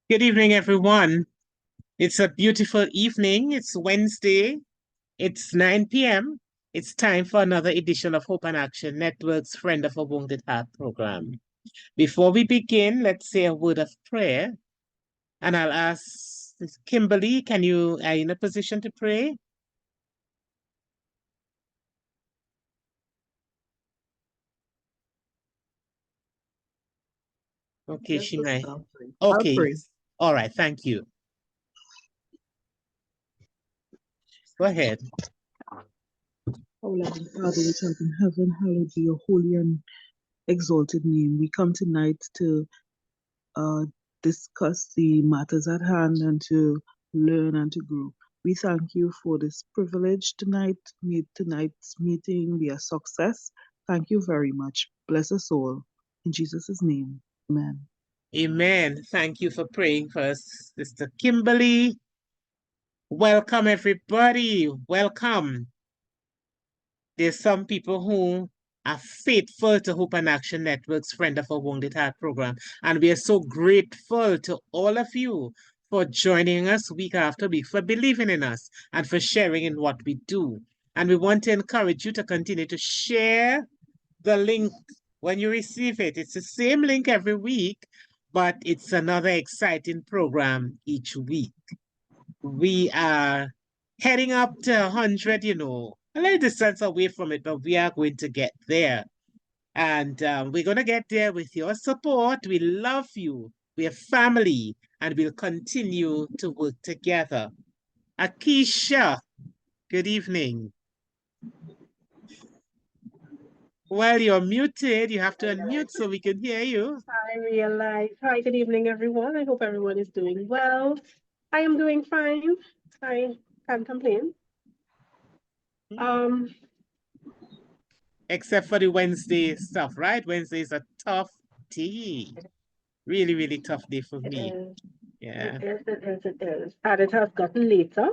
Good evening, everyone. It's a beautiful evening. It's Wednesday. It's 9 p.m. It's time for another edition of Hope and Action Network's Friend of a Wounded Heart program. Before we begin, let's say a word of prayer. And I'll ask Kimberly, are you in a position to pray? Okay, she may. Okay. All right. Thank you. Go ahead. Our loving Father, which art in heaven, hallowed be your holy and exalted name. We come tonight to discuss the matters at hand and to learn and to grow. We thank you for this privilege tonight. May tonight's meeting be a success. Thank you very much. Bless us all. In Jesus' name, amen. Amen. Thank you for praying for us, Sister Kimberly. Welcome, everybody. Welcome. There's some people who are faithful to Hope and Action Network's Friend of a Wounded Heart program. And we are so grateful to all of you for joining us week after week, for believing in us, and for sharing in what we do. And we want to encourage you to continue to share the link when you receive it. It's the same link every week, but it's another exciting program each week. We are heading up to 100, a little distance away from it, but we are going to get there. And we're going to get there with your support. We love you. We're family, and we'll continue to work together. Akeisha, good evening. Well, you're muted. You have to unmute so we can hear you. I realize. Hi, good evening, everyone. I hope everyone is doing well. I am doing fine. I can't complain. Except for the Wednesday stuff, right? Wednesday is a tough day. Really, really tough day for me. Yeah. It is. And it has gotten later.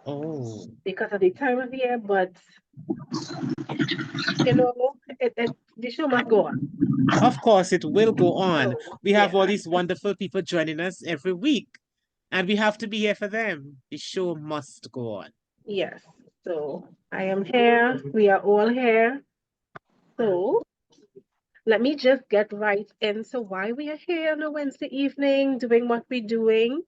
Oh. Because of the time of year, but the show must go on. Of course, it will go on. We have all these wonderful people joining us every week, and we have to be here for them. The show must go on. Yes. So I am here. We are all here. So let me just get right into why we are here on a Wednesday evening doing what we're doing.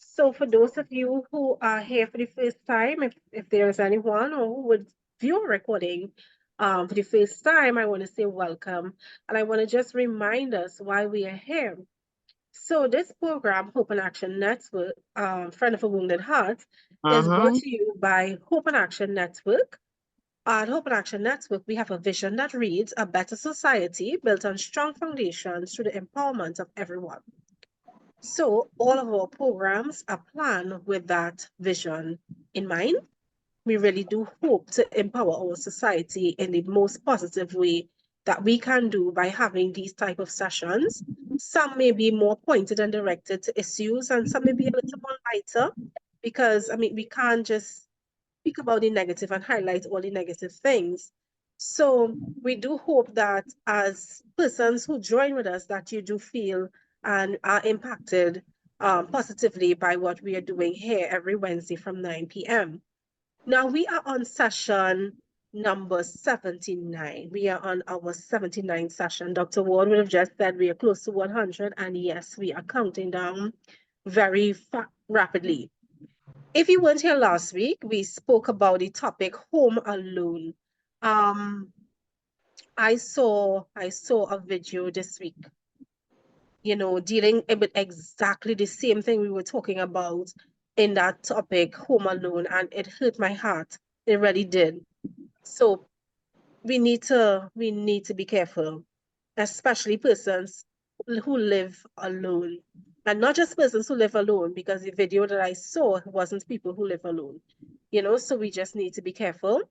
So for those of you who are here for the first time, if there is anyone or who would view a recording for the first time, I want to say welcome. And I want to just remind us why we are here. So this program, Hope and Action Network, Friend of a Wounded Heart, is brought to you by Hope and Action Network. At Hope and Action Network, we have a vision that reads a better society built on strong foundations through the empowerment of everyone. So all of our programs are planned with that vision in mind. We really do hope to empower our society in the most positive way that we can do by having these type of sessions. Some may be more pointed and directed to issues, and some may be a little more lighter, because we can't just speak about the negative and highlight all the negative things. So we do hope that as persons who join with us, that you do feel and are impacted positively by what we are doing here every Wednesday from 9 p.m. Now we are on session number 79. We are on our 79th session. Dr. Ward would have just said we are close to 100, and yes, we are counting down very rapidly. If you weren't here last week, we spoke about the topic home alone. I saw a video this week, dealing with exactly the same thing we were talking about in that topic, home alone, and it hurt my heart. It really did. So we need to be careful, especially persons who live alone. And not just persons who live alone, because the video that I saw wasn't people who live alone. So we just need to be careful.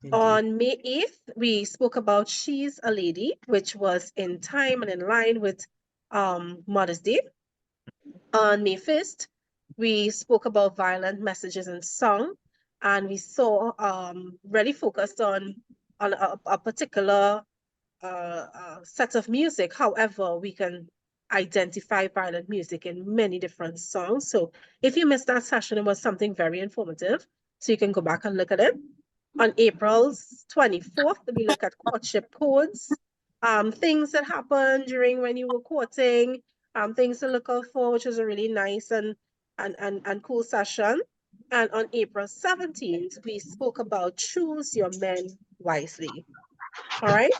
Indeed. On May 8th, we spoke about She's a Lady, which was in time and in line with Mother's Day. On May 1st, we spoke about violent messages in song, and we saw really focused on a particular set of music. However, we can identify violent music in many different songs. So if you missed that session, it was something very informative. So you can go back and look at it. On April 24th, we look at courtship codes, things that happened during when you were courting, things to look out for, which was a really nice and cool session. And on April 17th, we spoke about choose your men wisely. All right.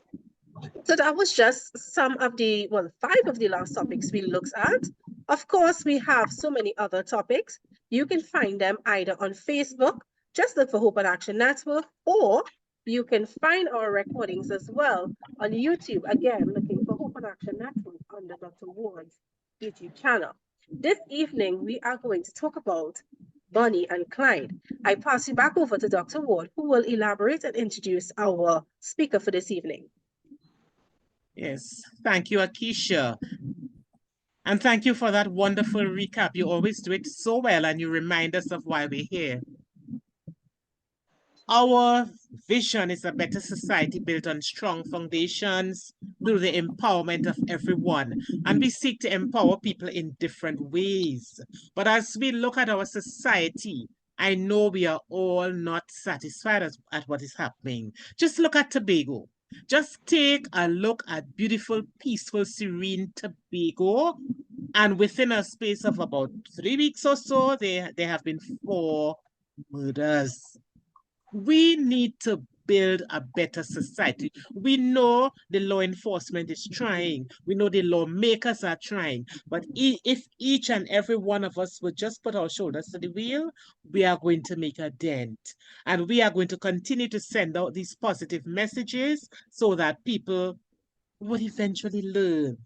So that was just some of the, well, 5 of the last topics we looked at. Of course, we have so many other topics. You can find them either on Facebook, just look for Hope and Action Network, or you can find our recordings as well on YouTube, again, looking for Hope and Action Network under Dr. Ward's YouTube channel. This evening, we are going to talk about Bonnie and Clyde. I pass you back over to Dr. Ward, who will elaborate and introduce our speaker for this evening. Yes, thank you, Akeisha. And thank you for that wonderful recap. You always do it so well and you remind us of why we're here. Our vision is a better society built on strong foundations through the empowerment of everyone. And we seek to empower people in different ways. But as we look at our society, I know we are all not satisfied at what is happening. Just look at Tobago. Just take a look at beautiful, peaceful, serene Tobago. And within a space of about 3 weeks or so, there have been 4 murders. We need to build a better society. We know the law enforcement is trying. We know the lawmakers are trying. But if each and every one of us would just put our shoulders to the wheel, we are going to make a dent. And we are going to continue to send out these positive messages so that people would eventually learn.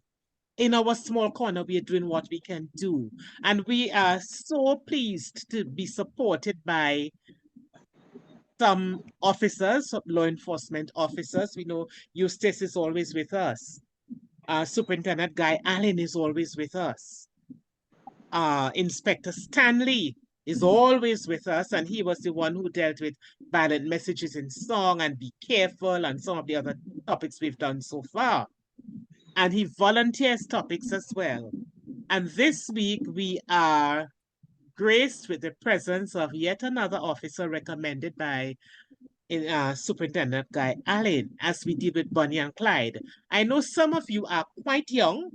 In our small corner, we are doing what we can do. And we are so pleased to be supported by some officers, law enforcement officers. We know Eustace is always with us. Superintendent Guy Allen is always with us. Inspector Stanley is always with us, and he was the one who dealt with violent messages in song and be careful and some of the other topics we've done so far. And he volunteers topics as well. And this week we are graced with the presence of yet another officer recommended by Superintendent Guy Allen as we deal with Bonnie and Clyde. I know some of you are quite young,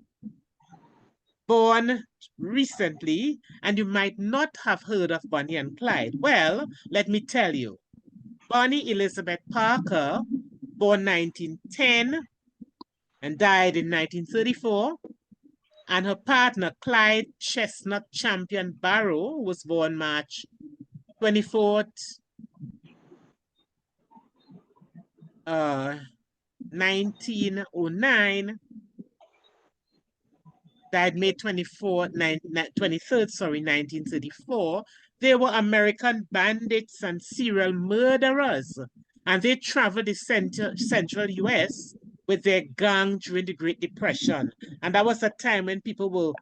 born recently, and you might not have heard of Bonnie and Clyde. Well, let me tell you. Bonnie Elizabeth Parker, born 1910 and died in 1934. And her partner, Clyde Chestnut Champion Barrow, was born March 24th, 1909, died May 23rd, 1934. They were American bandits and serial murderers, and they traveled the central US with their gang during the Great Depression. And that was a time when people were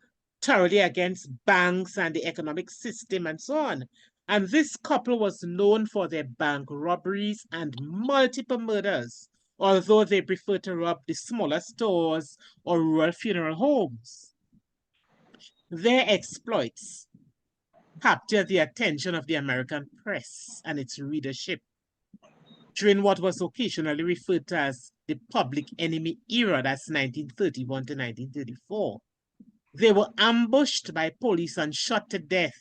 thoroughly against banks and the economic system and so on. And this couple was known for their bank robberies and multiple murders, although they preferred to rob the smaller stores or rural funeral homes. Their exploits captured the attention of the American press and its readership during what was occasionally referred to as the Public Enemy era, that's 1931 to 1934. They were ambushed by police and shot to death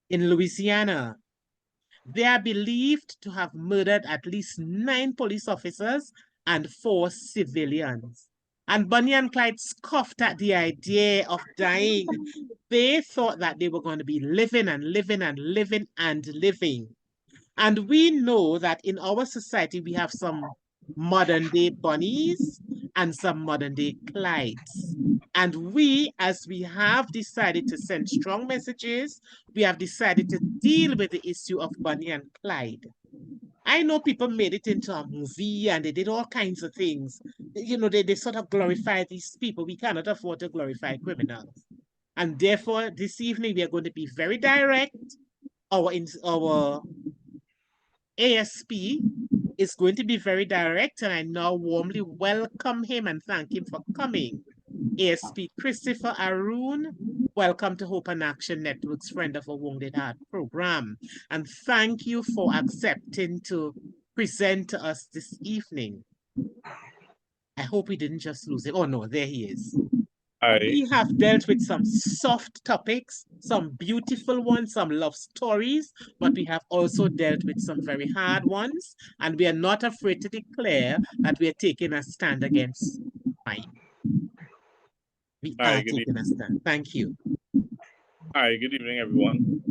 in Louisiana. They are believed to have murdered at least 9 police officers and 4 civilians. And Bonnie and Clyde scoffed at the idea of dying. They thought that they were going to be living and living and living and living. And we know that in our society, we have some modern day Bonnies and some modern day Clydes. And we, as we have decided to send strong messages, we have decided to deal with the issue of Bonnie and Clyde. I know people made it into a movie and they did all kinds of things. You know, they sort of glorify these people. We cannot afford to glorify criminals. And therefore, this evening, we are going to be very direct. Our ASP is going to be very direct, and I now warmly welcome him and thank him for coming. ASP Christopher Arun, welcome to Hope and Action Network's Friend of a Wounded Heart program. And thank you for accepting to present to us this evening. I hope we didn't just lose him. Oh no, there he is. Hi. We have dealt with some soft topics, some beautiful ones, some love stories, but we have also dealt with some very hard ones, and we are not afraid to declare that we are taking a stand against crime. We Hi, are good taking a stand. Thank you. Hi, good evening, everyone.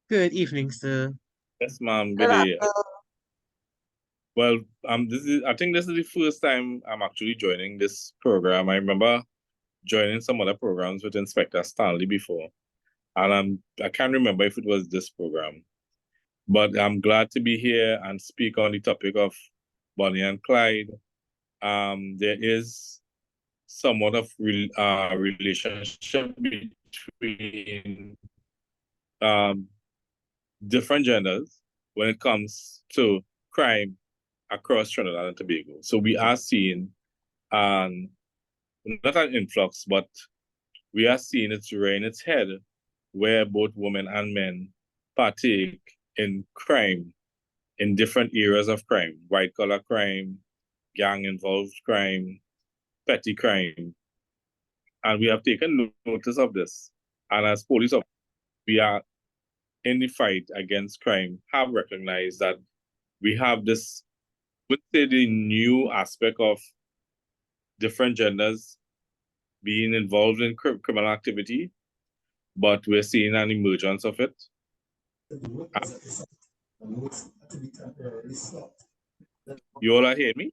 Good evening, sir. Yes, ma'am. Good day. Well, I think this is the first time I'm actually joining this program. I remember joining some other programs with Inspector Stanley before, and I can't remember if it was this program. But I'm glad to be here and speak on the topic of Bonnie and Clyde. There is somewhat of relationship between different genders when it comes to crime across Trinidad and Tobago. So we are seeing not an influx, but we are seeing it rearing its head where both women and men partake in crime, in different areas of crime, white collar crime, gang involved crime, petty crime. And we have taken notice of this. And as police officers, we are in the fight against crime, have recognized that we have this, would say, the new aspect of different genders being involved in criminal activity, but we're seeing an emergence of it. You all are hearing me?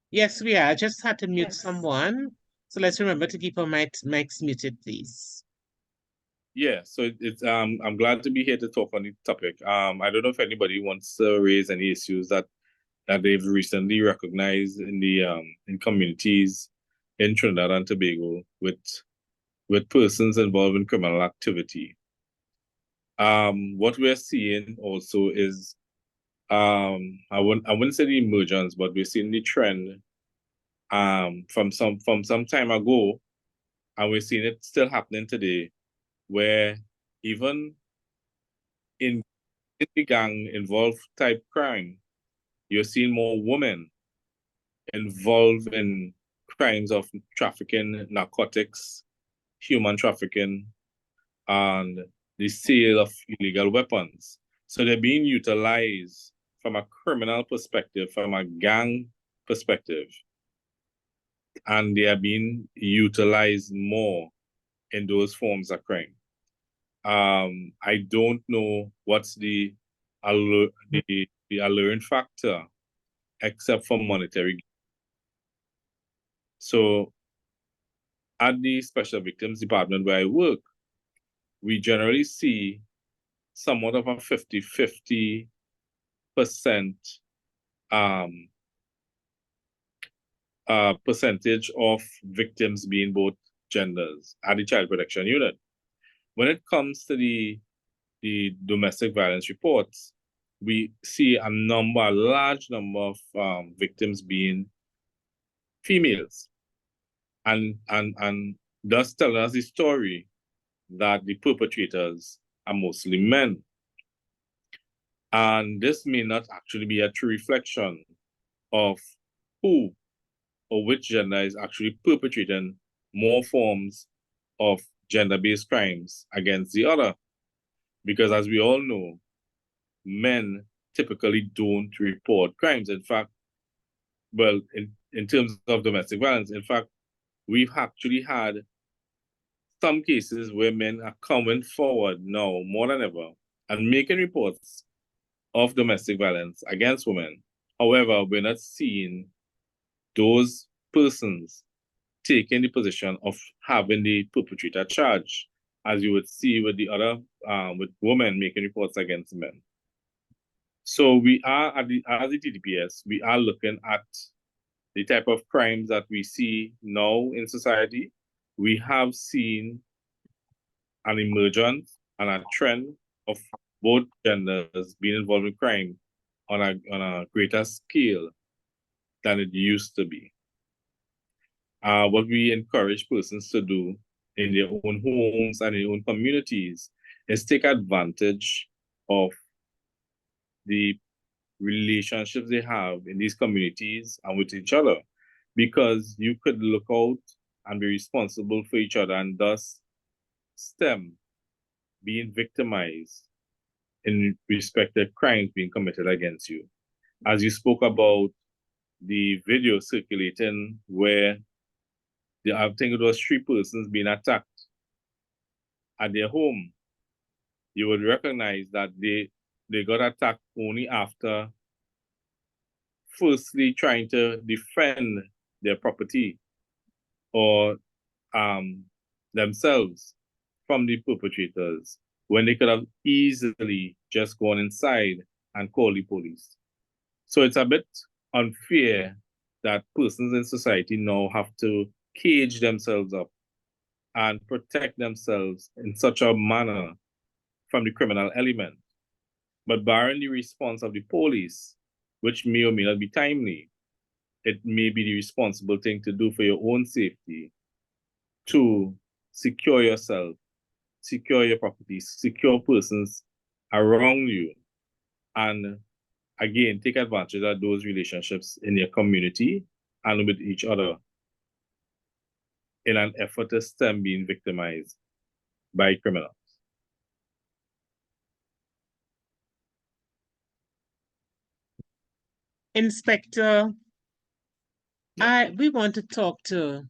Yes, we are. I just had to mute someone. So let's remember to keep our mics muted, please. Yeah, so I'm glad to be here to talk on the topic. I don't know if anybody wants to raise any issues that they've recently recognized in the in communities in Trinidad and Tobago with persons involved in criminal activity. What we're seeing also is I wouldn't say the emergence, but we're seeing the trend from some time ago, and we're seeing it still happening today, where even in the gang involved type crime, you're seeing more women involved in crimes of trafficking, narcotics, human trafficking, and the sale of illegal weapons. So they're being utilized from a criminal perspective, from a gang perspective, and they are being utilized more in those forms of crime. I don't know what's the alluring factor except for monetary. So at the Special Victims Department where I work, we generally see somewhat of a 50-50% percentage of victims being both genders at the Child Protection Unit. When it comes to the domestic violence reports, we see a large number of victims being females, and thus telling us the story that the perpetrators are mostly men. And this may not actually be a true reflection of who or which gender is actually perpetrating more forms of gender-based crimes against the other. Because as we all know, men typically don't report crimes. In fact, well, in terms of domestic violence, in fact, we've actually had some cases where men are coming forward now more than ever and making reports of domestic violence against women. However, we're not seeing those persons taking the position of having the perpetrator charged, as you would see with the other, with women making reports against men. So we are, as the TDPS, we are looking at the type of crimes that we see now in society. We have seen an emergence and a trend of both genders being involved in crime on a greater scale. than it used to be. What we encourage persons to do in their own homes and in their own communities is take advantage of the relationships they have in these communities and with each other, because you could look out and be responsible for each other and thus stem being victimized in respect to crimes being committed against you. As you spoke about the video circulating where I think it was 3 persons being attacked at their home, you would recognize that they got attacked only after firstly trying to defend their property or themselves from the perpetrators, when they could have easily just gone inside and called the police. So it's a bit unfair that persons in society now have to cage themselves up and protect themselves in such a manner from the criminal element. But barring the response of the police, which may or may not be timely, it may be the responsible thing to do for your own safety to secure yourself, secure your property, secure persons around you, and again, take advantage of those relationships in your community and with each other in an effort to stem being victimized by criminals. Inspector, we want to talk to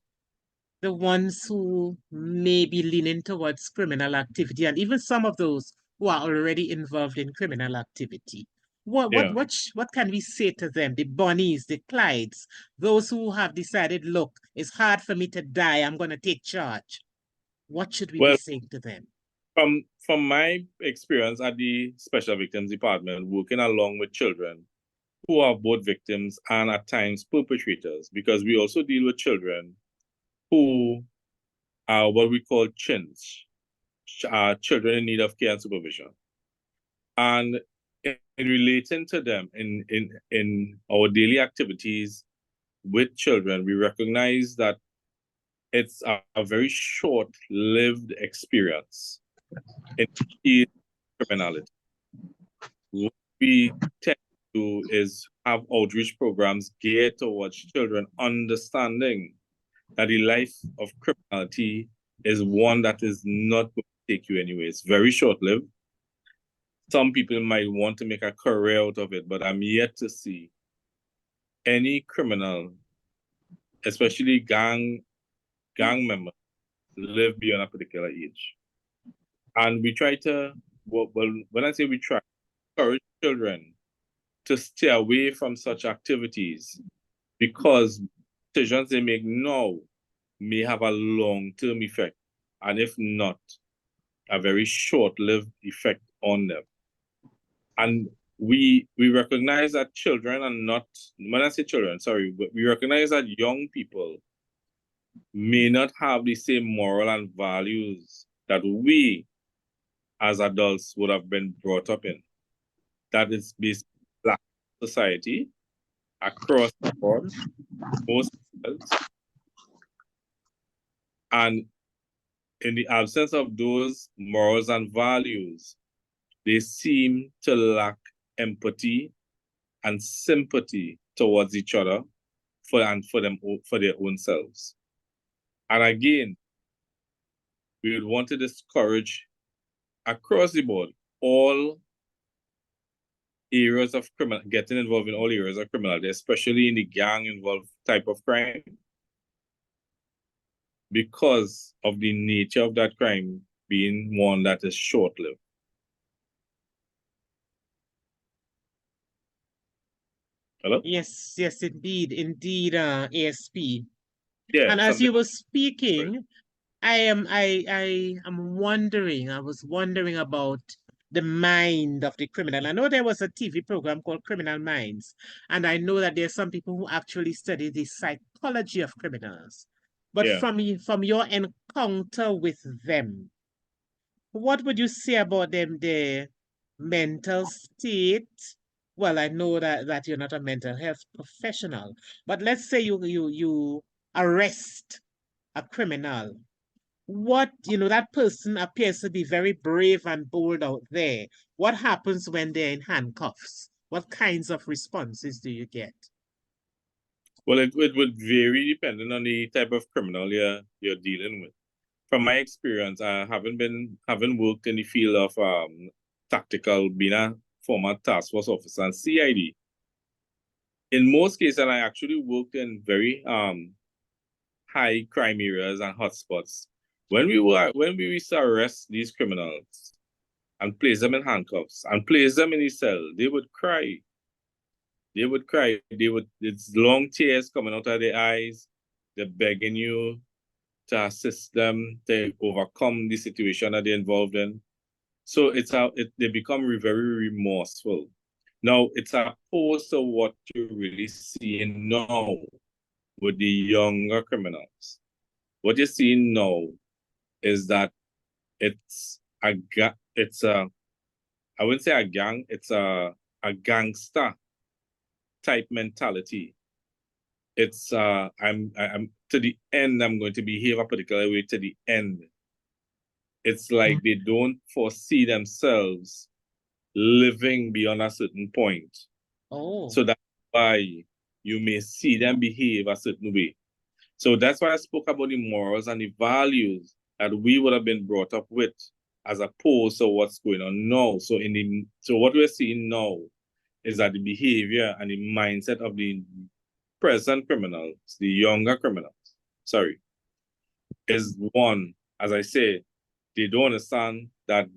the ones who may be leaning towards criminal activity, and even some of those who are already involved in criminal activity. What can we say to them, the Bonnies, the Clydes, those who have decided, look, it's hard for me to die, I'm going to take charge? What should we be saying to them? From my experience at the Special Victims Department, working along with children who are both victims and at times perpetrators, because we also deal with children who are what we call chins, children in need of care and supervision. And in relating to them in our daily activities with children, we recognize that it's a very short-lived experience in criminality. What we tend to do is have outreach programs geared towards children understanding that the life of criminality is one that is not going to take you anywhere. It's very short-lived. Some people might want to make a career out of it, but I'm yet to see any criminal, especially gang members, live beyond a particular age. And we try to, well, when I say we try, encourage children to stay away from such activities, because decisions they make now may have a long-term effect, and if not, a very short-lived effect on them. And we recognize that children are not, when I say children, sorry, but we recognize that young people may not have the same moral and values that we as adults would have been brought up in. That is based on Black society across the board, most adults. And in the absence of those morals and values, they seem to lack empathy and sympathy towards each other for their own selves. And again, we would want to discourage across the board all areas of getting involved in all areas of criminality, especially in the gang-involved type of crime, because of the nature of that crime being one that is short-lived. Hello? Yes, indeed, ASP. Yeah. And as you were speaking, I was wondering about the mind of the criminal. I know there was a TV program called Criminal Minds, and I know that there's some people who actually study the psychology of criminals. But from your encounter with them, what would you say about them, their mental state, well, I know that you're not a mental health professional, but let's say you arrest a criminal. What, that person appears to be very brave and bold out there. What happens when they're in handcuffs? What kinds of responses do you get? Well, it would vary depending on the type of criminal you're dealing with. From my experience, I having worked in the field of tactical, being a former task force officer and CID. In most cases, I actually worked in very high crime areas and hotspots. When we used to arrest these criminals and place them in handcuffs and place them in a cell, they would cry. They would cry. It's long tears coming out of their eyes. They're begging you to assist them to overcome the situation that they're involved in. So they become very remorseful. Now, it's opposed to what you're really seeing now with the younger criminals. What you're seeing now is that I wouldn't say a gang, it's a gangster type mentality. It's I'm to the end, I'm going to behave a particular way to the end. It's like they don't foresee themselves living beyond a certain point. Oh. So that's why you may see them behave a certain way. So that's why I spoke about the morals and the values that we would have been brought up with, as opposed to what's going on now. So what we're seeing now is that the behavior and the mindset of the present criminals, the younger criminals, is one, as I say, they don't understand that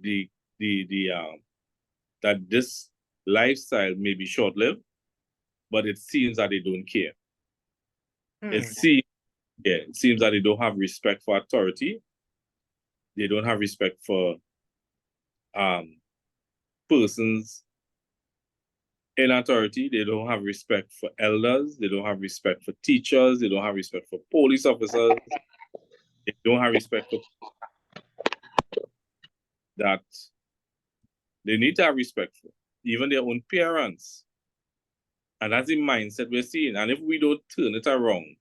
that this lifestyle may be short-lived, but it seems that they don't care. It seems that they don't have respect for authority. They don't have respect for persons in authority. They don't have respect for elders. They don't have respect for teachers. They don't have respect for police officers. They don't have respect for that. They need to have respect for even their own parents. And that's the mindset we're seeing. And if we don't turn it around,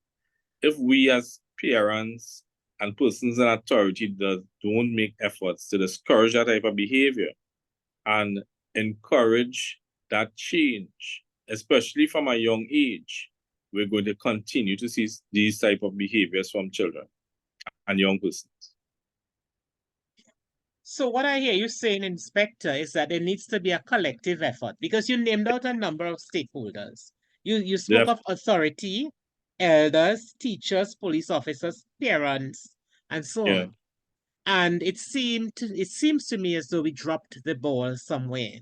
if we as parents and persons in authority don't make efforts to discourage that type of behavior and encourage that change, especially from a young age, we're going to continue to see these type of behaviors from children and young persons. So what I hear you saying, Inspector, is that there needs to be a collective effort, because you named out a number of stakeholders. You spoke of authority, elders, teachers, police officers, parents, and so on. And it seems to me as though we dropped the ball somewhere.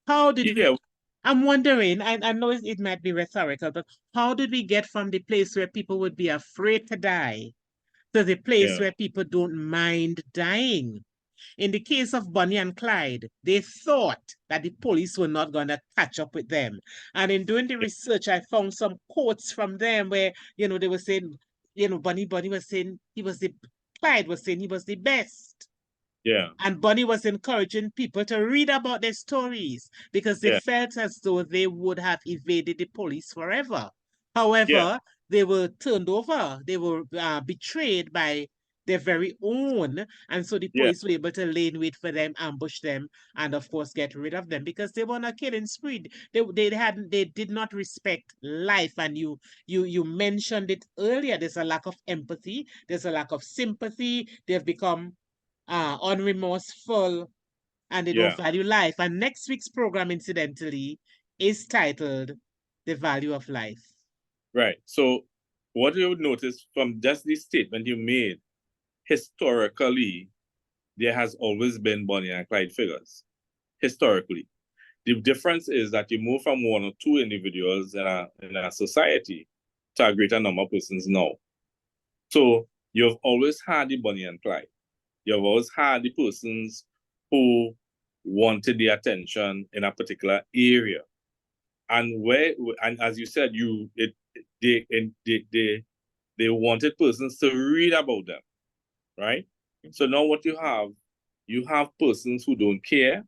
How did we? I'm wondering, I know it might be rhetorical, but how did we get from the place where people would be afraid to die to the place where people don't mind dying? In the case of Bonnie and Clyde, they thought that the police were not going to catch up with them. And in doing the research, I found some quotes from them where, they were saying, Bonnie was saying Clyde was saying he was the best. Yeah. And Bonnie was encouraging people to read about their stories because they felt as though they would have evaded the police forever. However, they were turned over. They were betrayed by their very own. And so the police were able to lay in wait for them, ambush them, and of course get rid of them because they were on a killing spree. They did not respect life. And you mentioned it earlier. There's a lack of empathy. There's a lack of sympathy. They've become unremorseful, and they don't value life. And next week's program, incidentally, is titled The Value of Life. Right. So what you would notice from just this statement you made, historically, there has always been Bonnie and Clyde figures. Historically. The difference is that you move from one or two individuals in a society to a greater number of persons now. So you've always had the Bonnie and Clyde. You've always had the persons who wanted the attention in a particular area. And as you said, they wanted persons to read about them, right? So now what you have persons who don't care,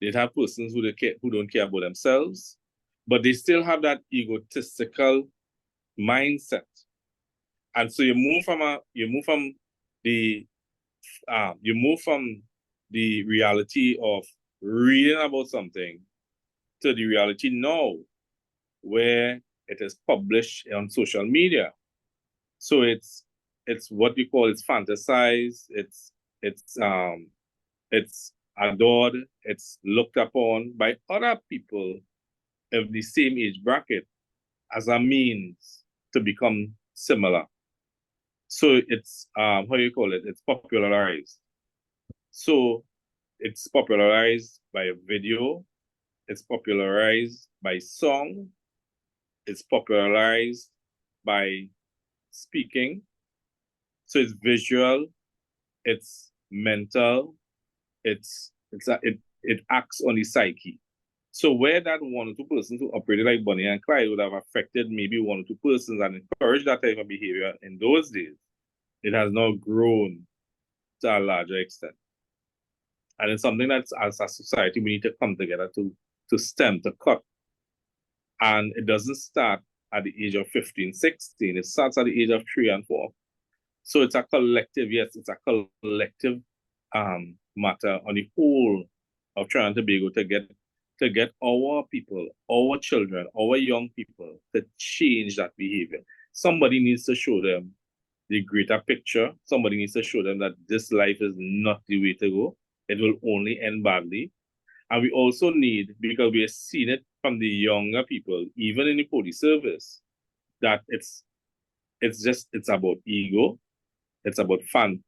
They'd have persons who don't care about themselves, but they still have that egotistical mindset. And so you move from the reality of reading about something to the reality now where it is published on social media. So it's what we call, it's fantasized, it's adored, it's looked upon by other people of the same age bracket as a means to become similar. So it's how do you call it? It's popularized. So it's popularized by a video, it's popularized by song, it's popularized by speaking. So it's visual, it's mental, it acts on the psyche. So where that one or two persons who operated like Bonnie and Clyde would have affected maybe one or two persons and encouraged that type of behavior in those days, it has now grown to a larger extent. And it's something that as a society we need to come together to stem, to cut. And it doesn't start at the age of 15, 16. It starts at the age of 3 and 4. So it's a collective, yes, it's a collective matter on the whole of trying to be able to get our people, our children, our young people to change that behavior. Somebody needs to show them the greater picture. Somebody needs to show them that this life is not the way to go. It will only end badly. And we also need, because we have seen it from the younger people, even in the police service, that it's about ego, it's about fun,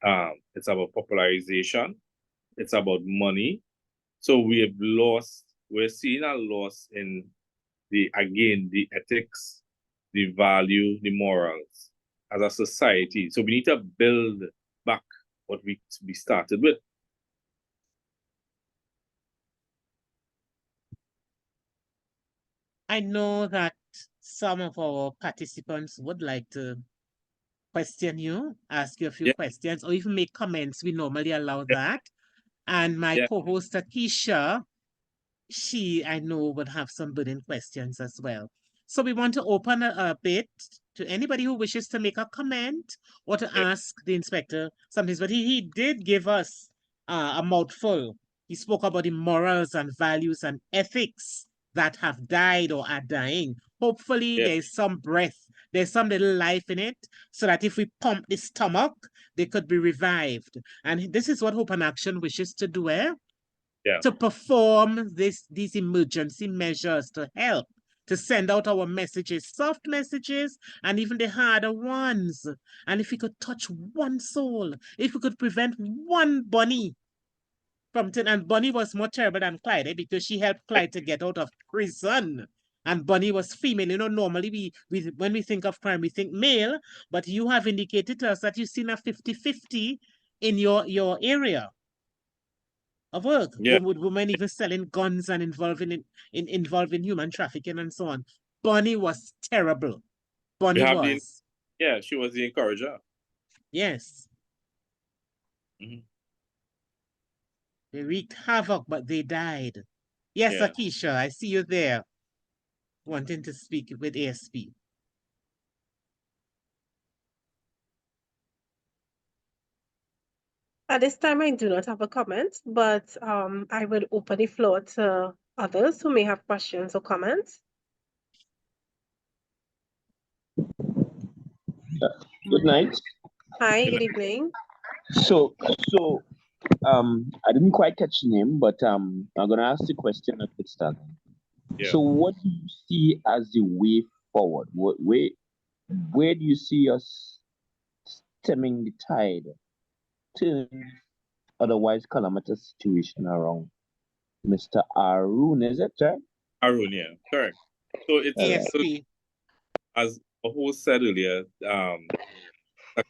it's about popularization, it's about money. So we're seeing a loss in the ethics, the value, the morals as a society. So we need to build back what we started with. I know that some of our participants would like to question you, ask you a few questions, or even make comments. We normally allow that. And my co-host, Takisha, she, I know, would have some burning questions as well. So we want to open a bit to anybody who wishes to make a comment or to ask the inspector something. But he did give us a mouthful. He spoke about the morals and values and ethics that have died or are dying. Hopefully there's some breath, there's some little life in it, so that if we pump the stomach, they could be revived. And this is what Hope and Action wishes to do, to perform these emergency measures to help, to send out our messages, soft messages, and even the harder ones. And if we could touch one soul, if we could prevent one Bonnie from, and Bonnie was more terrible than Clyde, because she helped Clyde to get out of prison. And Bonnie was female. You know, normally we when we think of crime, we think male, but you have indicated to us that you've seen a 50-50 in your area of work, with women even selling guns and involving human trafficking and so on. Bonnie was terrible. Bonnie was. She was the encourager. Yes. They wreaked havoc, but they died. Yes, Akisha, I see you there, wanting to speak with ASP. At this time, I do not have a comment, but I would open the floor to others who may have questions or comments. Good night. Hi, good evening. So I didn't quite catch the name, but I'm gonna ask the question at the start. So what do you see as the way forward? Where do you see us stemming the tide, turn otherwise calamitous situation around? Mr. Arun, is it, sir? Arun, yeah, correct. So it's as Aho said earlier, a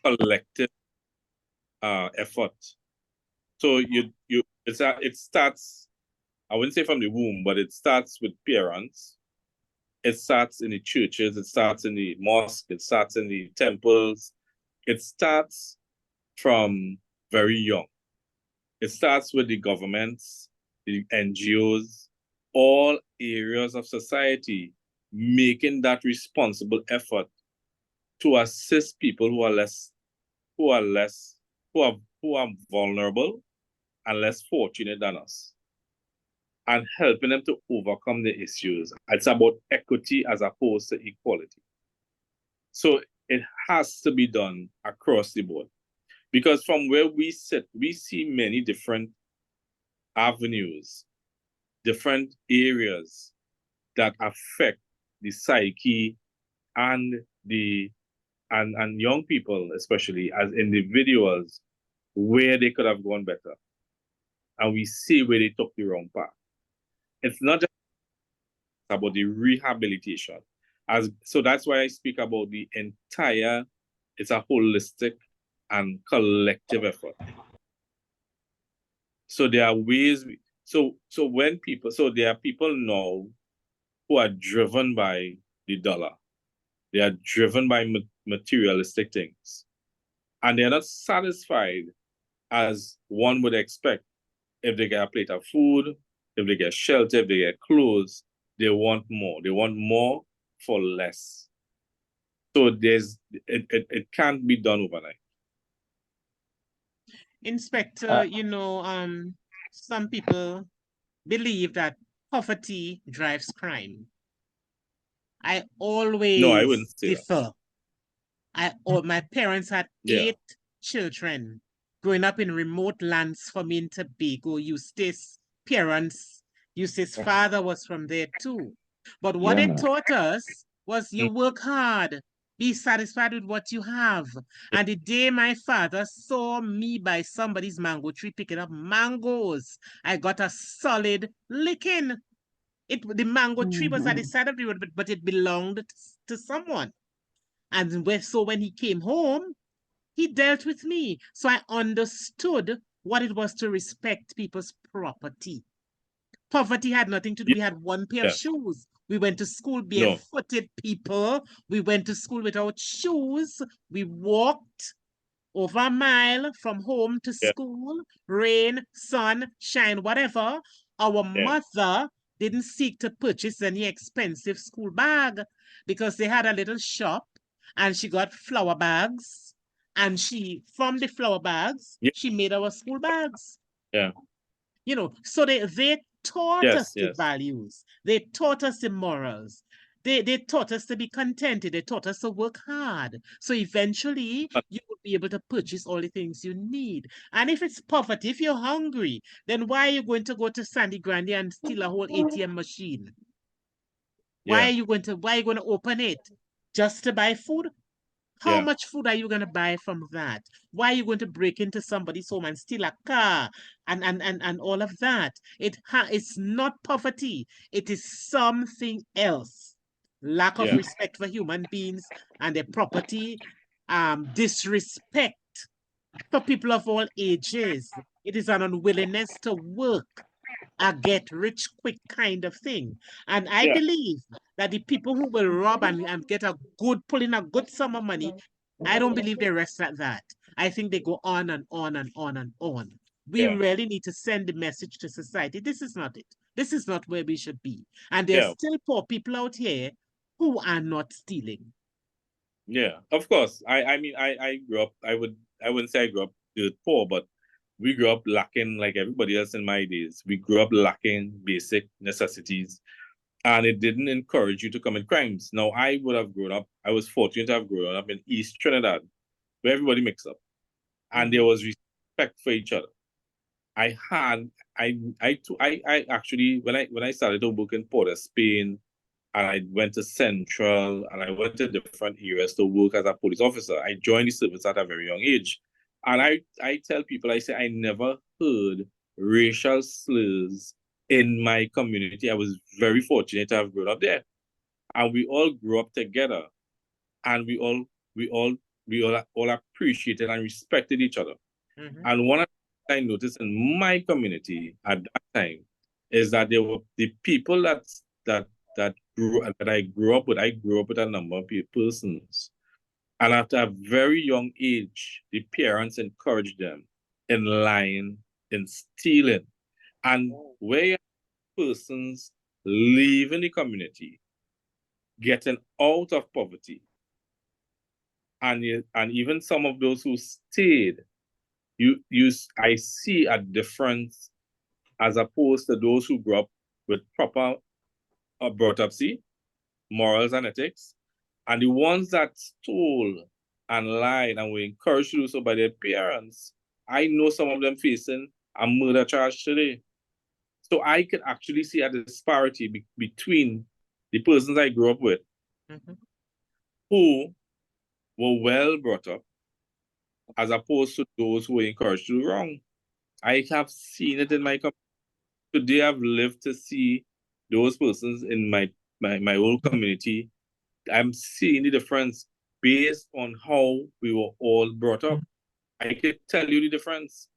collective effort. So it starts, I wouldn't say from the womb, but it starts with parents. It starts in the churches, it starts in the mosque, it starts in the temples. It starts from very young. It starts with the governments the NGOs, all areas of society, making that responsible effort to assist people who are vulnerable and less fortunate than us, and helping them to overcome the issues. It's about equity as opposed to equality. So it has to be done across the board. Because from where we sit, we see many different avenues, different areas that affect the psyche and and young people, especially as individuals, where they could have gone better. And we see where they took the wrong path. It's not just about the rehabilitation. So that's why I speak about the entire, it's a holistic and collective effort. So there are ways, so there are people now who are driven by the dollar. They are driven by materialistic things. And they're not satisfied as one would expect. If they get a plate of food, if they get shelter, if they get clothes, they want more. They want more for less. So it can't be done overnight. Inspector, some people believe that poverty drives crime. I always No, I wouldn't say differ. My parents had 8 children. Growing up in remote lands from in Tobago, Eustace's father was from there too. But what it taught us was you work hard, be satisfied with what you have. And the day my father saw me by somebody's mango tree picking up mangoes, I got a solid licking. The mango tree was at the side of the road, but it belonged to someone. And so when he came home, he dealt with me. So I understood what it was to respect people's property. Poverty had nothing to do. We had one pair of shoes. We went to school barefooted people. We went to school without shoes. We walked over a mile from home to school, rain, sun, shine, whatever. Our mother didn't seek to purchase any expensive school bag because they had a little shop and she got flour bags. And from the flour bags, she made our school bags. Yeah. So they taught us the values. They taught us the morals. They taught us to be contented. They taught us to work hard. So eventually, you will be able to purchase all the things you need. And if it's poverty, if you're hungry, then why are you going to go to Sandy Grande and steal a whole ATM machine? Why are you going to open it? Just to buy food? How much food are you going to buy from that? Why are you going to break into somebody's home and steal a car and all of that? It's not poverty. It is something else. Lack of respect for human beings and their property, disrespect for people of all ages. It is an unwillingness to work, a get rich quick kind of thing. And I believe that the people who will rob and get pull in a good sum of money, I don't believe they rest at that. I think they go on and on and on and on. We really need to send the message to society. This is not it. This is not where we should be. And there's still poor people out here who are not stealing. Yeah, of course. I mean, I grew up, I wouldn't say I grew up poor, but we grew up lacking, like everybody else in my days. We grew up lacking basic necessities, and it didn't encourage you to commit crimes. Now, I was fortunate to have grown up in East Trinidad, where everybody mixed up, and there was respect for each other. I actually, when I started to work in Port of Spain, and I went to Central, and I went to different areas to work as a police officer. I joined the service at a very young age. And I tell people, I say, I never heard racial slurs in my community. I was very fortunate to have grown up there. And we all grew up together. And we all appreciated and respected each other. And one of the things I noticed in my community at that time is that there were the people that I grew up with. I grew up with a number of persons. And after a very young age, the parents encouraged them in lying, in stealing. And where persons leaving the community, getting out of poverty, and even some of those who stayed, I see a difference as opposed to those who grew up with proper brought up, morals and ethics, and the ones that stole and lied and were encouraged to do so by their parents. I know some of them facing a murder charge today. So I could actually see a disparity between the persons I grew up with, who were well brought up, as opposed to those who were encouraged to do wrong. I have seen it in my community. Today I've lived to see those persons in my own community. I'm seeing the difference based on how we were all brought up. I can tell you the difference.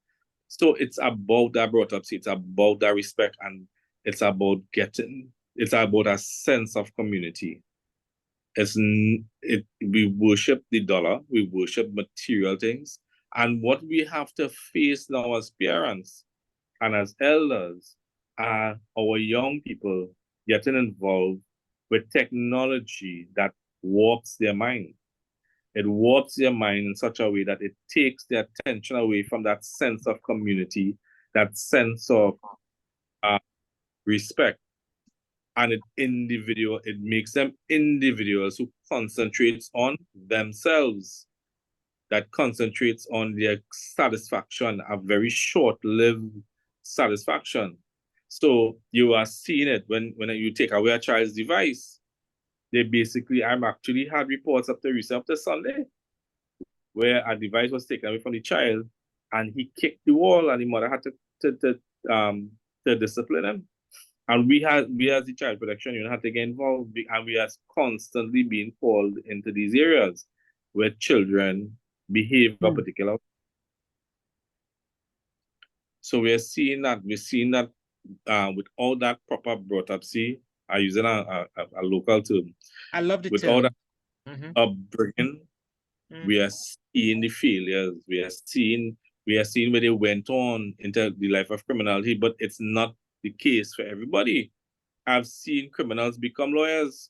So it's about that brought up, it's about that respect, and it's about a sense of community. We worship the dollar, we worship material things, and what we have to face now as parents and as elders are our young people getting involved with technology that warps their mind. It warps their mind in such a way that it takes their attention away from that sense of community, that sense of respect. And it makes them individuals who concentrates on themselves, that concentrates on their satisfaction, a very short-lived satisfaction. So you are seeing it when you take away a child's device. I'm actually had reports up to Sunday where a device was taken away from the child and he kicked the wall and the mother had to discipline him. And we as the child protection unit had to get involved, and we are constantly being called into these areas where children behave a particular way. So we're seeing that with all that proper brought up, I'm using a local term. I love the with term. all that upbringing, we are seeing the failures. We are seeing where they went on into the life of criminality, but it's not the case for everybody. I've seen criminals become lawyers.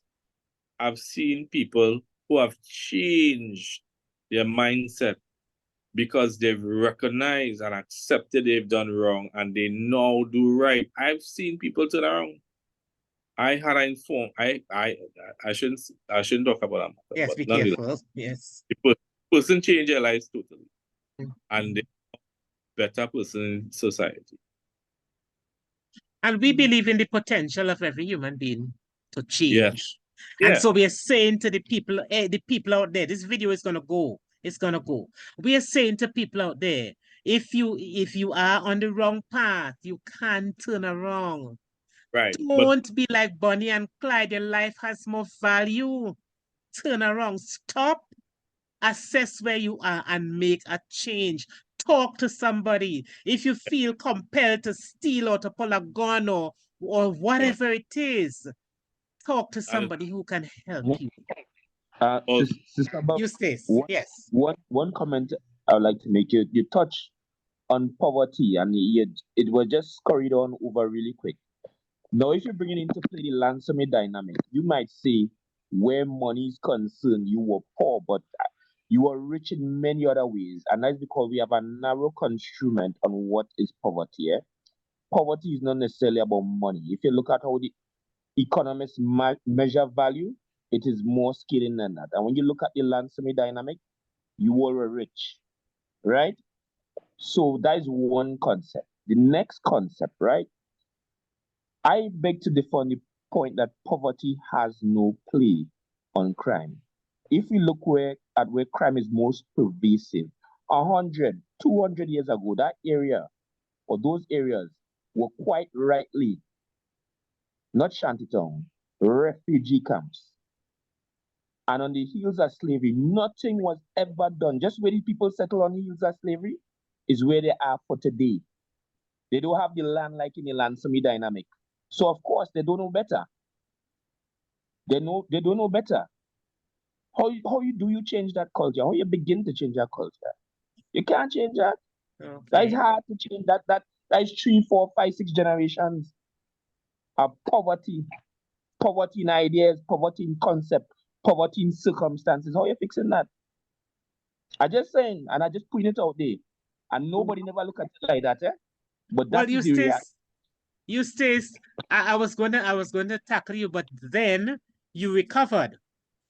I've seen people who have changed their mindset because they've recognized and accepted they've done wrong and they now do right. I've seen people turn around. I had informed. I shouldn't talk about them. Yes, be careful. Yes. The person changed their lives totally, and they're a better person in society. And we believe in the potential of every human being to change. Yes. And so we are saying to the people out there, this video is gonna go. It's gonna go. We are saying to people out there, if you are on the wrong path, you can't turn around. Right. Don't be like Bonnie and Clyde. Your life has more value. Turn around. Stop. Assess where you are and make a change. Talk to somebody. If you feel compelled to steal or to pull a gun or whatever it is, talk to somebody who can help you. Sister Bob, yes. One comment I would like to make. You touch on poverty and it was just scurried on over really quick. Now, if you're bringing into play the ransomy dynamic, you might say where money is concerned, you were poor, but you are rich in many other ways. And that's because we have a narrow construment on what is poverty. Poverty is not necessarily about money. If you look at how the economists measure value, it is more scaling than that. And when you look at the ransomy dynamic, you were rich, right? So that is one concept. The next concept, right? I beg to differ on the point that poverty has no play on crime. If we look at where crime is most pervasive, 100, 200 years ago, that area or those areas were quite rightly not shantytown, refugee camps. And on the heels of slavery, nothing was ever done. Just where the people settle on the heels of slavery is where they are for today. They don't have the land like in the ransomy dynamic. So of course they don't know better. They don't know better. How do you change that culture? How you begin to change that culture? You can't change that. Okay. That is hard to change. That is 3, 4, 5, 6 generations of poverty. Poverty in ideas, poverty in concept, poverty in circumstances. How are you fixing that? I just saying, and I just put it out there. And nobody never look at it like that, eh? But Well, that is the reality. Eustace, I was going to tackle you, but then you recovered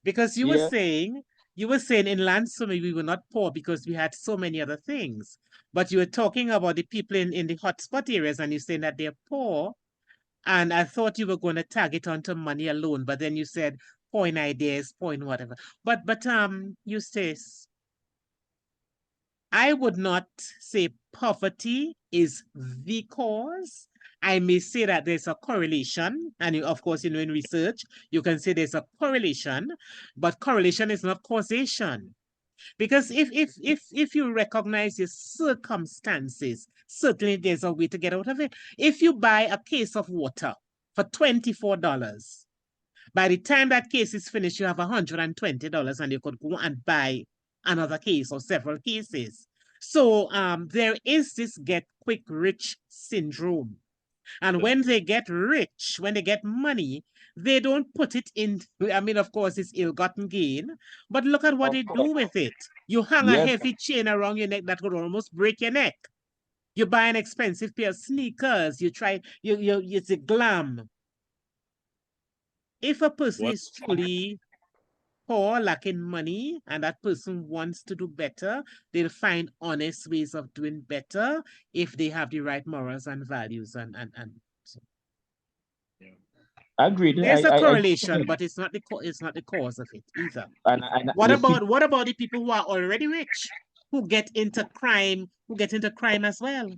because you were saying in Lansome we were not poor because we had so many other things. But you were talking about the people in the hotspot areas and you're saying that they're poor. And I thought you were going to tag it onto money alone, but then you said point ideas, point whatever. But Eustace, I would not say poverty is the cause. I may say that there's a correlation, and of course, in research, you can say there's a correlation, but correlation is not causation. Because if you recognize your circumstances, certainly there's a way to get out of it. If you buy a case of water for $24, by the time that case is finished, you have $120 and you could go and buy another case or several cases. So there is this get quick rich syndrome. And when they get rich, when they get money, they don't put it in. I mean, of course, it's ill-gotten gain, but look at what they do with it. You hang a heavy chain around your neck that could almost break your neck. You buy an expensive pair of sneakers. It's a glam. If a person is truly poor, lacking money, and that person wants to do better, they'll find honest ways of doing better if they have the right morals and values and so. Agreed. There's a correlation, but it's not the cause of it either. What about the people who are already rich, who get into crime as well?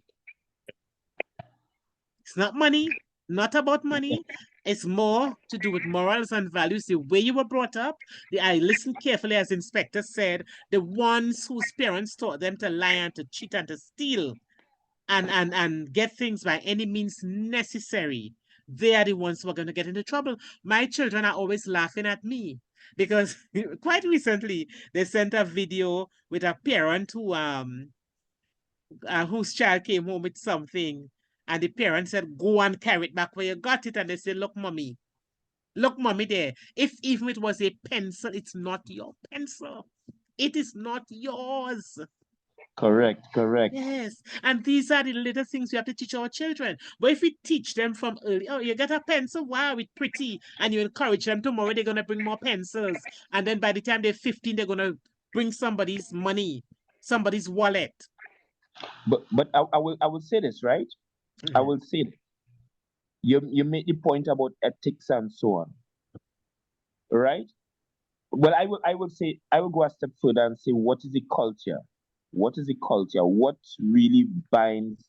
It's not money, not about money. It's more to do with morals and values, the way you were brought up. I listened carefully as Inspector said, the ones whose parents taught them to lie and to cheat and to steal and get things by any means necessary. They are the ones who are going to get into trouble. My children are always laughing at me because quite recently they sent a video with a parent whose child came home with something, and the parent said, "Go and carry it back where you got it." And they said, look, mommy there. If even it was a pencil, it's not your pencil. It is not yours. Correct. Yes, and these are the little things we have to teach our children. But if we teach them from early, oh, you get a pencil, wow, it's pretty, and you encourage them, tomorrow they're going to bring more pencils. And then by the time they're 15, they're going to bring somebody's money, somebody's wallet. But I will say this, right? I will say this. You made the point about ethics and so on, right? Well, I will go a step further and say, what is the culture? What is the culture? What really binds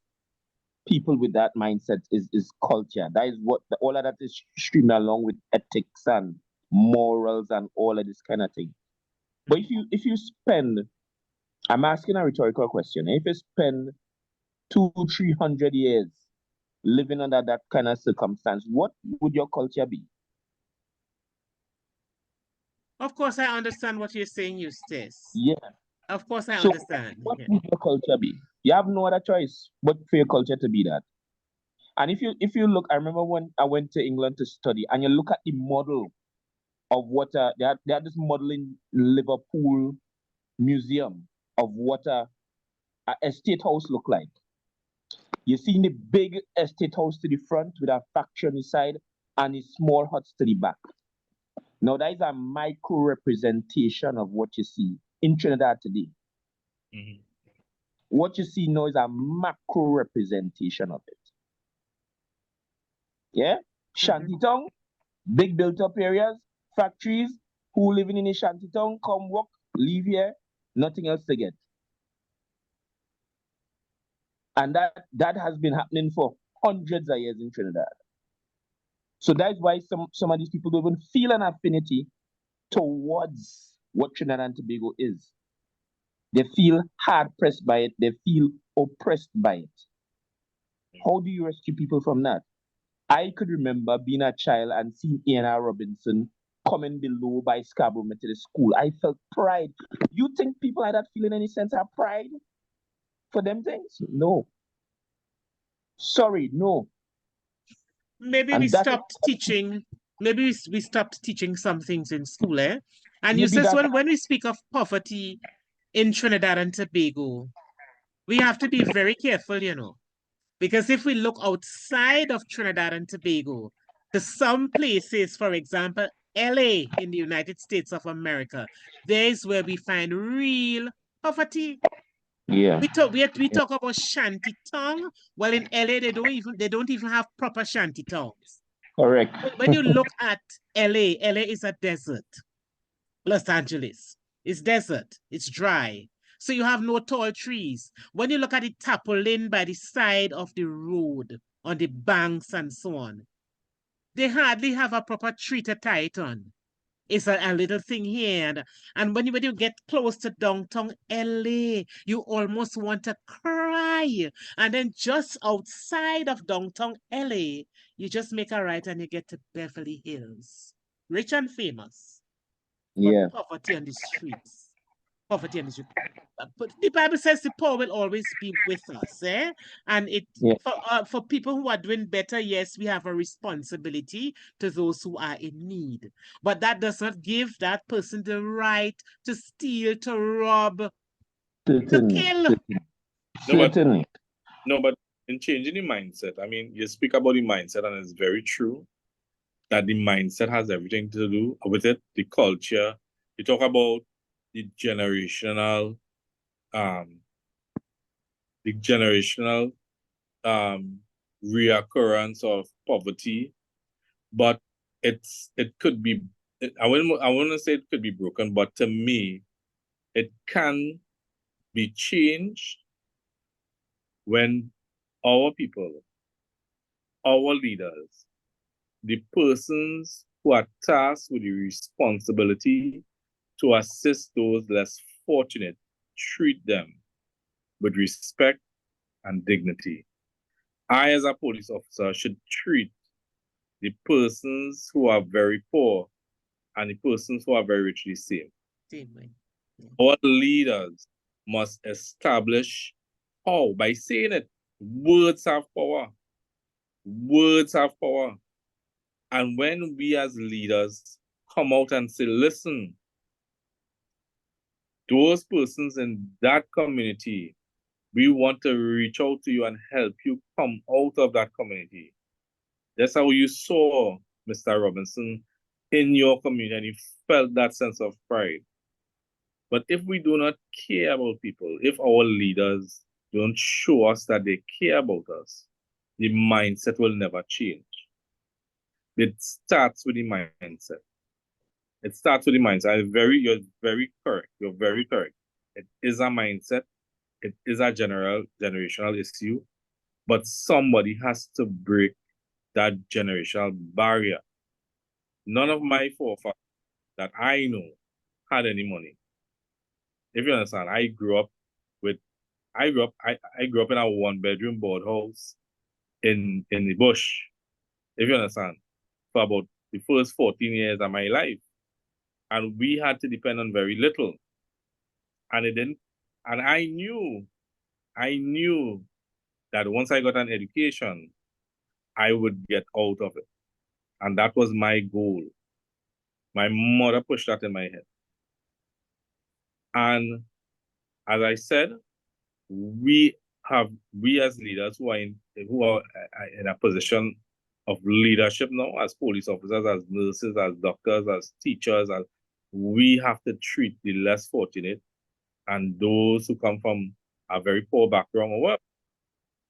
people with that mindset is culture. That is what all of that is streamed along with ethics and morals and all of this kind of thing. But if you spend, I'm asking a rhetorical question. If you spend 200-300 years living under that kind of circumstance, what would your culture be? Of course, I understand what you're saying, Eustace. Yeah. Of course, I understand. What would your culture be? You have no other choice but for your culture to be that. And if you look, I remember when I went to England to study, and you look at the model of what they had this model in Liverpool Museum of what a estate house look like. You see the big estate house to the front with a factory on the side and the small huts to the back. Now that is a micro representation of what you see in Trinidad today. Mm-hmm. What you see now is a macro representation of it. Yeah? Shantytown, big built up areas, factories, who living in a shantytown, come work, leave here, nothing else to get. And that has been happening for hundreds of years in Trinidad. So that's why some of these people don't even feel an affinity towards what Trinidad and Tobago is. They feel hard pressed by it. They feel oppressed by it. How do you rescue people from that? I could remember being a child and seeing A&R Robinson coming below by Scarborough Methodist School. I felt pride. You think people like that feeling any sense of pride for them things? No. Sorry, no. Maybe we And that stopped teaching. Maybe we stopped teaching some things in school, eh? And you maybe says that when we speak of poverty in Trinidad and Tobago, we have to be very careful, you know, because if we look outside of Trinidad and Tobago, to some places, for example, LA in the United States of America, there's where we find real poverty. yeah. We talk about shanty tongue. Well, in LA they don't even have proper shanty tongues. Correct. When you look at LA is a desert. Los Angeles is desert. It's dry. So you have no tall trees. When you look at the tarpaulin by the side of the road, on the banks and so on, they hardly have a proper tree to tie it on. It's a little thing here. And when you get close to downtown LA, you almost want to cry. And then just outside of downtown LA, you just make a right and you get to Beverly Hills. Rich and famous, but Yeah. poverty on the streets. Poverty on the streets. But the Bible says the poor will always be with us, eh? And Yeah. for people who are doing better, yes, we have a responsibility to those who are in need. But that does not give that person the right to steal, to rob, to Certainly. kill. Certainly. No, but in changing the mindset, I mean, you speak about the mindset, and it's very true that the mindset has everything to do with it, the culture. You talk about the generational reoccurrence of poverty, but it could be, I wouldn't say it could be broken, but to me, it can be changed when our people, our leaders, the persons who are tasked with the responsibility to assist those less fortunate, treat them with respect and dignity. I, as a police officer, should treat the persons who are very poor and the persons who are very rich the same. Same way. Our leaders must establish how, by saying it, words have power. Words have power. And when we as leaders come out and say, listen, those persons in that community, we want to reach out to you and help you come out of that community. That's how you saw Mr. Robinson in your community, and you felt that sense of pride. But if we do not care about people, if our leaders don't show us that they care about us, the mindset will never change. It starts with the mindset. It starts with the mindset. You're very correct. You're very correct. It is a mindset. It is a generational issue, but somebody has to break that generational barrier. None of my forefathers that I know had any money. If you understand, I grew up in a one-bedroom board house in the bush. If you understand, for about the first 14 years of my life. And we had to depend on very little. And I knew that once I got an education, I would get out of it. And that was my goal. My mother pushed that in my head. And as I said, we as leaders who are in a position of leadership now, as police officers, as nurses, as doctors, as teachers, we have to treat the less fortunate and those who come from a very poor background or what,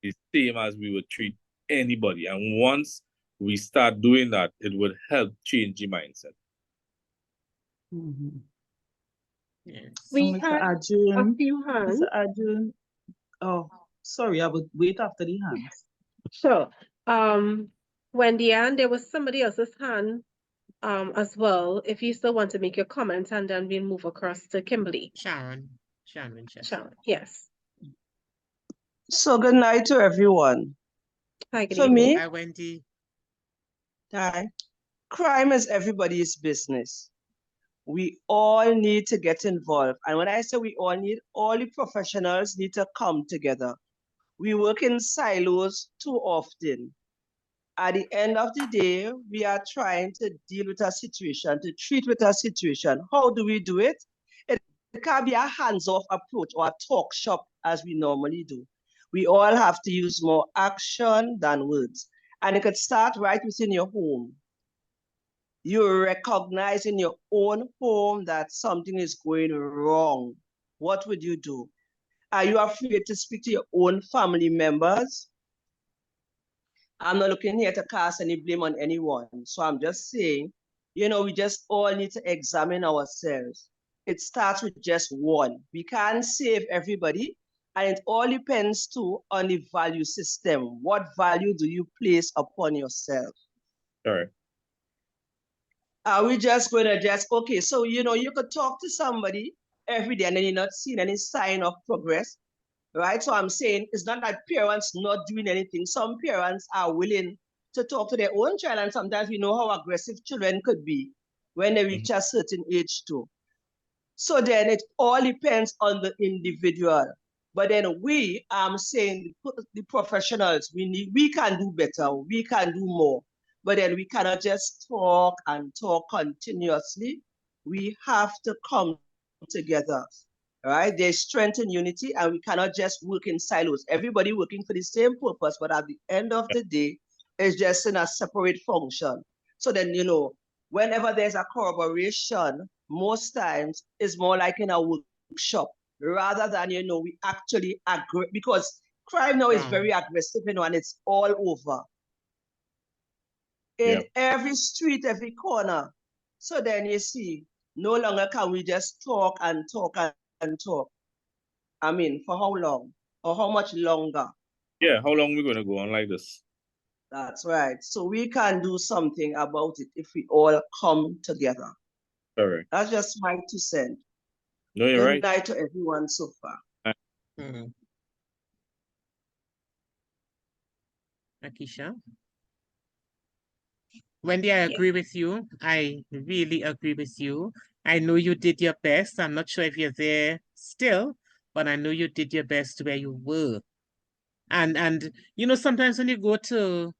the same as we would treat anybody. And once we start doing that, it would help change the mindset. Mm-hmm. Yes. We Mr. had a Ajun, few hands. Mr. Ajun, oh, sorry, I would wait after the hands. Sure. Wendy Ann, there was somebody else's hand as well. If you still want to make your comment, and then we'll move across to Kimberly. Sharon Winchester. Sharon, yes. So good night to everyone. Hi, good For evening. me, Hi, Wendy. hi, crime is everybody's business. We all need to get involved. And when I say we all the professionals need to come together. We work in silos too often. At the end of the day, we are trying to deal with a situation, to treat with a situation. How do we do it? It can't be a hands-off approach or a talk shop as we normally do. We all have to use more action than words. And it could start right within your home. You recognize in your own home that something is going wrong. What would you do? Are you afraid to speak to your own family members? I'm not looking here to cast any blame on anyone. So I'm just saying, you know, we just all need to examine ourselves. It starts with just one. We can't save everybody. And it all depends too on the value system. What value do you place upon yourself? All right. Are we just going to okay, so, you know, you could talk to somebody every day and then you're not seeing any sign of progress, right? So I'm saying it's not that parents not doing anything. Some parents are willing to talk to their own child, and sometimes we know how aggressive children could be when they reach a certain age too. So then it all depends on the individual. But then we, I'm saying the professionals, we can do better, we can do more. But then we cannot just talk and talk continuously. We have to come together, right? There's strength in unity, and we cannot just work in silos. Everybody working for the same purpose, but at the end of the day, it's just in a separate function. So then, you know, whenever there's a corroboration, most times it's more like in a workshop rather than, you know, we actually agree, because crime now is very aggressive, you know, and it's all over. In every street, every corner. So then you see, no longer can we just talk and talk and talk. I mean, for how long? Or how much longer? Yeah, how long are we going to go on like this? That's right. So we can do something about it if we all come together. Correct. That's just my 2 cents. No, you're right. Good night to everyone so far. Akisha? Wendy, I agree with you. I really agree with you. I know you did your best. I'm not sure if you're there still, but I know you did your best where you were. And you know, sometimes when you go to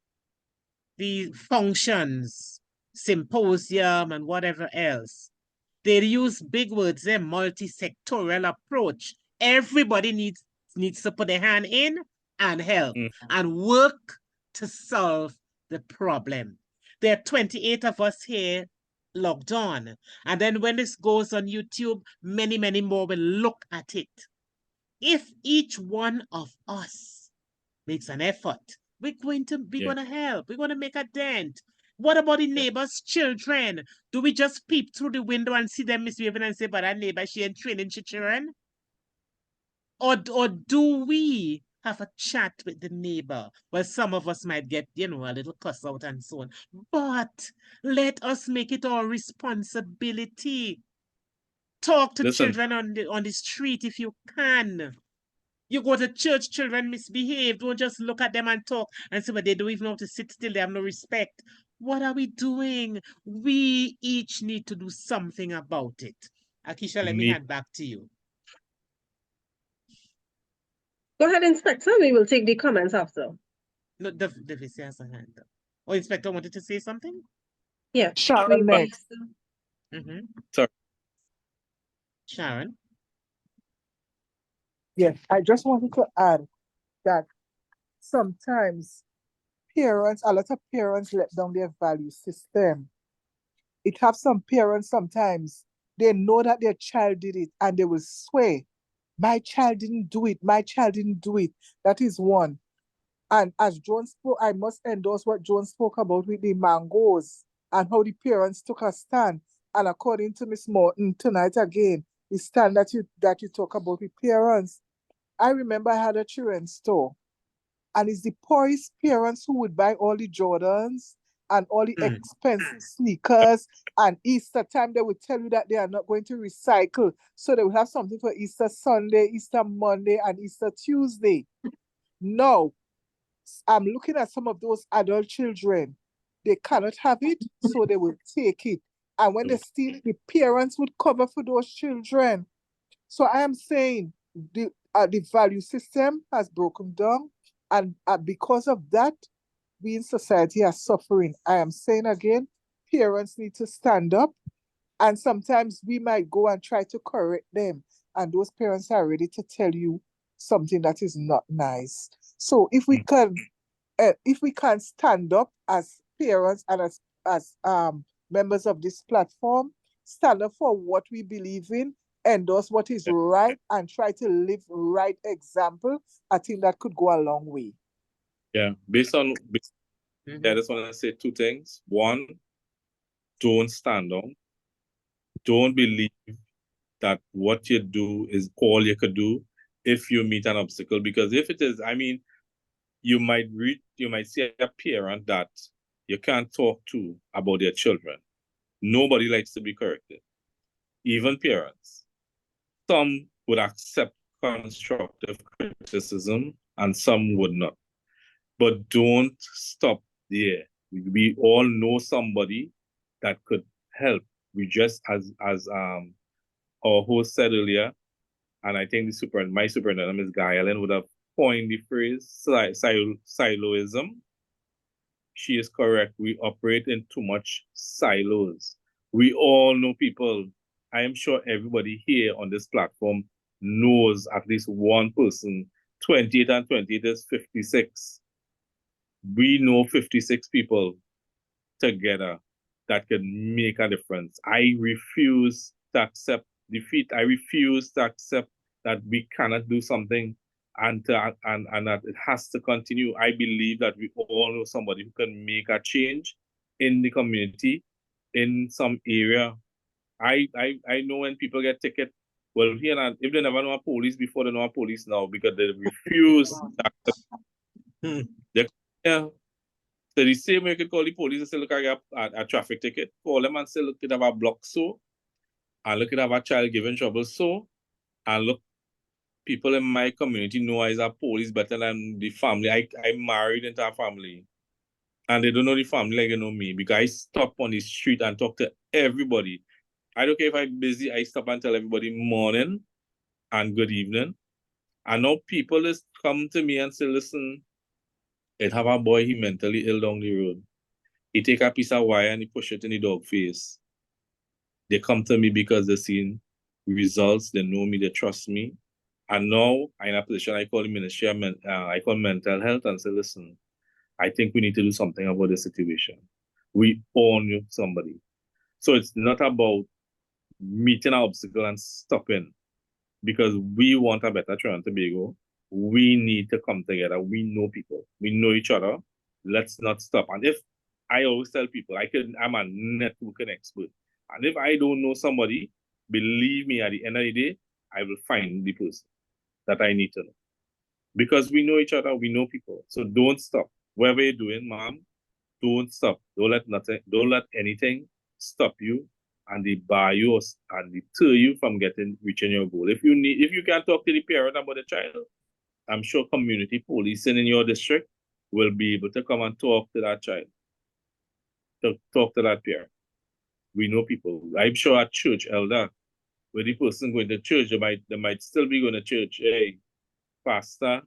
the functions, symposium and whatever else, they use big words, a multi-sectorial approach. Everybody needs to put their hand in and help and work to solve the problem. There are 28 of us here logged on. And then when this goes on YouTube, many, many more will look at it. If each one of us makes an effort, we're going to help. We're going to make a dent. What about the neighbors' children? Do we just peep through the window and see them misbehaving and say, but our neighbor, she ain't training her children? Or do we have a chat with the neighbor? Well, some of us might get, you know, a little cuss out and so on. But let us make it our responsibility. Talk to children on the street if you can. You go to church, children misbehave. Don't just look at them and talk and say, but they don't even know how to sit still. They have no respect. What are we doing? We each need to do something about it. Akisha, let me hand back to you. Go ahead, Inspector. We will take the comments after. No, the VC has a hand up. Oh, Inspector wanted to say something? Yeah. Sharon next. Sorry. Sharon? Yes, I just wanted to add that sometimes a lot of parents let down their value system. It have some parents sometimes, they know that their child did it and they will swear, my child didn't do it, my child didn't do it. That is one. And as Joan spoke, I must endorse what Joan spoke about with the mangoes and how the parents took a stand. And according to Miss Morton tonight again, the stand that you talk about with parents. I remember I had a children's store, and it's the poorest parents who would buy all the Jordans and all the expensive sneakers, and Easter time they would tell you that they are not going to recycle. So they would have something for Easter Sunday, Easter Monday, and Easter Tuesday. No, I'm looking at some of those adult children. They cannot have it, so they will take it. And when they steal, the parents would cover for those children. So I am saying, the value system has broken down, and because of that, we in society are suffering. I am saying again, parents need to stand up, and sometimes we might go and try to correct them, and those parents are ready to tell you something that is not nice. So if we can stand up as parents and as members of this platform, stand up for what we believe in, endorse what is right, and try to live right example, I think that could go a long way. Yeah, I just want to say two things. One, don't stand on. Don't believe that what you do is all you could do if you meet an obstacle. Because if it is, I mean, you might see a parent that you can't talk to about their children. Nobody likes to be corrected, even parents. Some would accept constructive criticism and some would not. But don't stop there. We all know somebody that could help. We just, as our host said earlier, and I think my superintendent, Ms. Guy Ellen, would have coined the phrase siloism. She is correct. We operate in too much silos. We all know people. I am sure everybody here on this platform knows at least one person. 28 and 28 is 56. We know 56 people together that can make a difference. I refuse to accept defeat. I refuse to accept that we cannot do something and that it has to continue. I believe that we all know somebody who can make a change in the community, in some area. I know when people get ticket, well, here and if they never know a police before, they know a police now because they refuse to accept. Yeah. So the same way you could call the police and say, look, I got a traffic ticket. Call them and say, look, it have a block so, and look, it have a child giving trouble so, and look, people in my community know I is a police better than the family. I married into a family. And they don't know the family like they know me because I stop on the street and talk to everybody. I don't care if I'm busy, I stop and tell everybody morning and good evening. And now people just come to me and say, listen, it have a boy, he mentally ill down the road. He take a piece of wire and he push it in the dog face. They come to me because they seen results, they know me, they trust me. And now I'm in a position, I call the ministry, I call mental health and say, listen, I think we need to do something about the situation. We all know somebody. So it's not about meeting an obstacle and stopping because we want a better Trinidad and Tobago. We need to come together. We know people. We know each other. Let's not stop. And if I always tell people, I'm a networking expert. And if I don't know somebody, believe me, at the end of the day, I will find the person that I need to know. Because we know each other, we know people. So don't stop. Whatever you're doing, mom, don't stop. Don't let anything stop you and debar you and deter you from reaching your goal. If you can't talk to the parent about the child, I'm sure community policing in your district will be able to come and talk to that child, to talk to that parent. We know people. I'm sure at church elder, where the person going to church, they might still be going to church. Hey, pastor,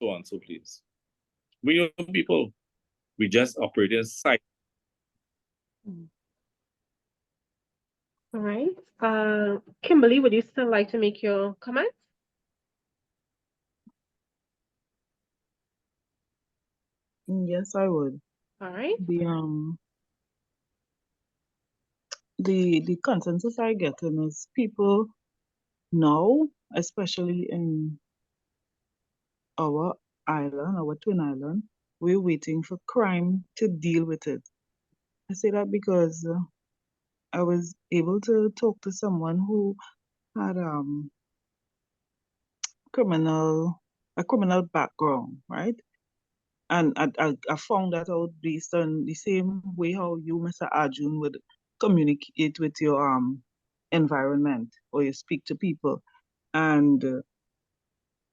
so on, so please. We know people. We just operate in sight. All right. Kimberly, would you still like to make your comments? Yes, I would. All right. The consensus I get is people now, especially in our island, our twin island, we're waiting for crime to deal with it. I say that because I was able to talk to someone who had a criminal background, right? And I found that out based on the same way how you, Mr. Arjun, would communicate with your environment or you speak to people. And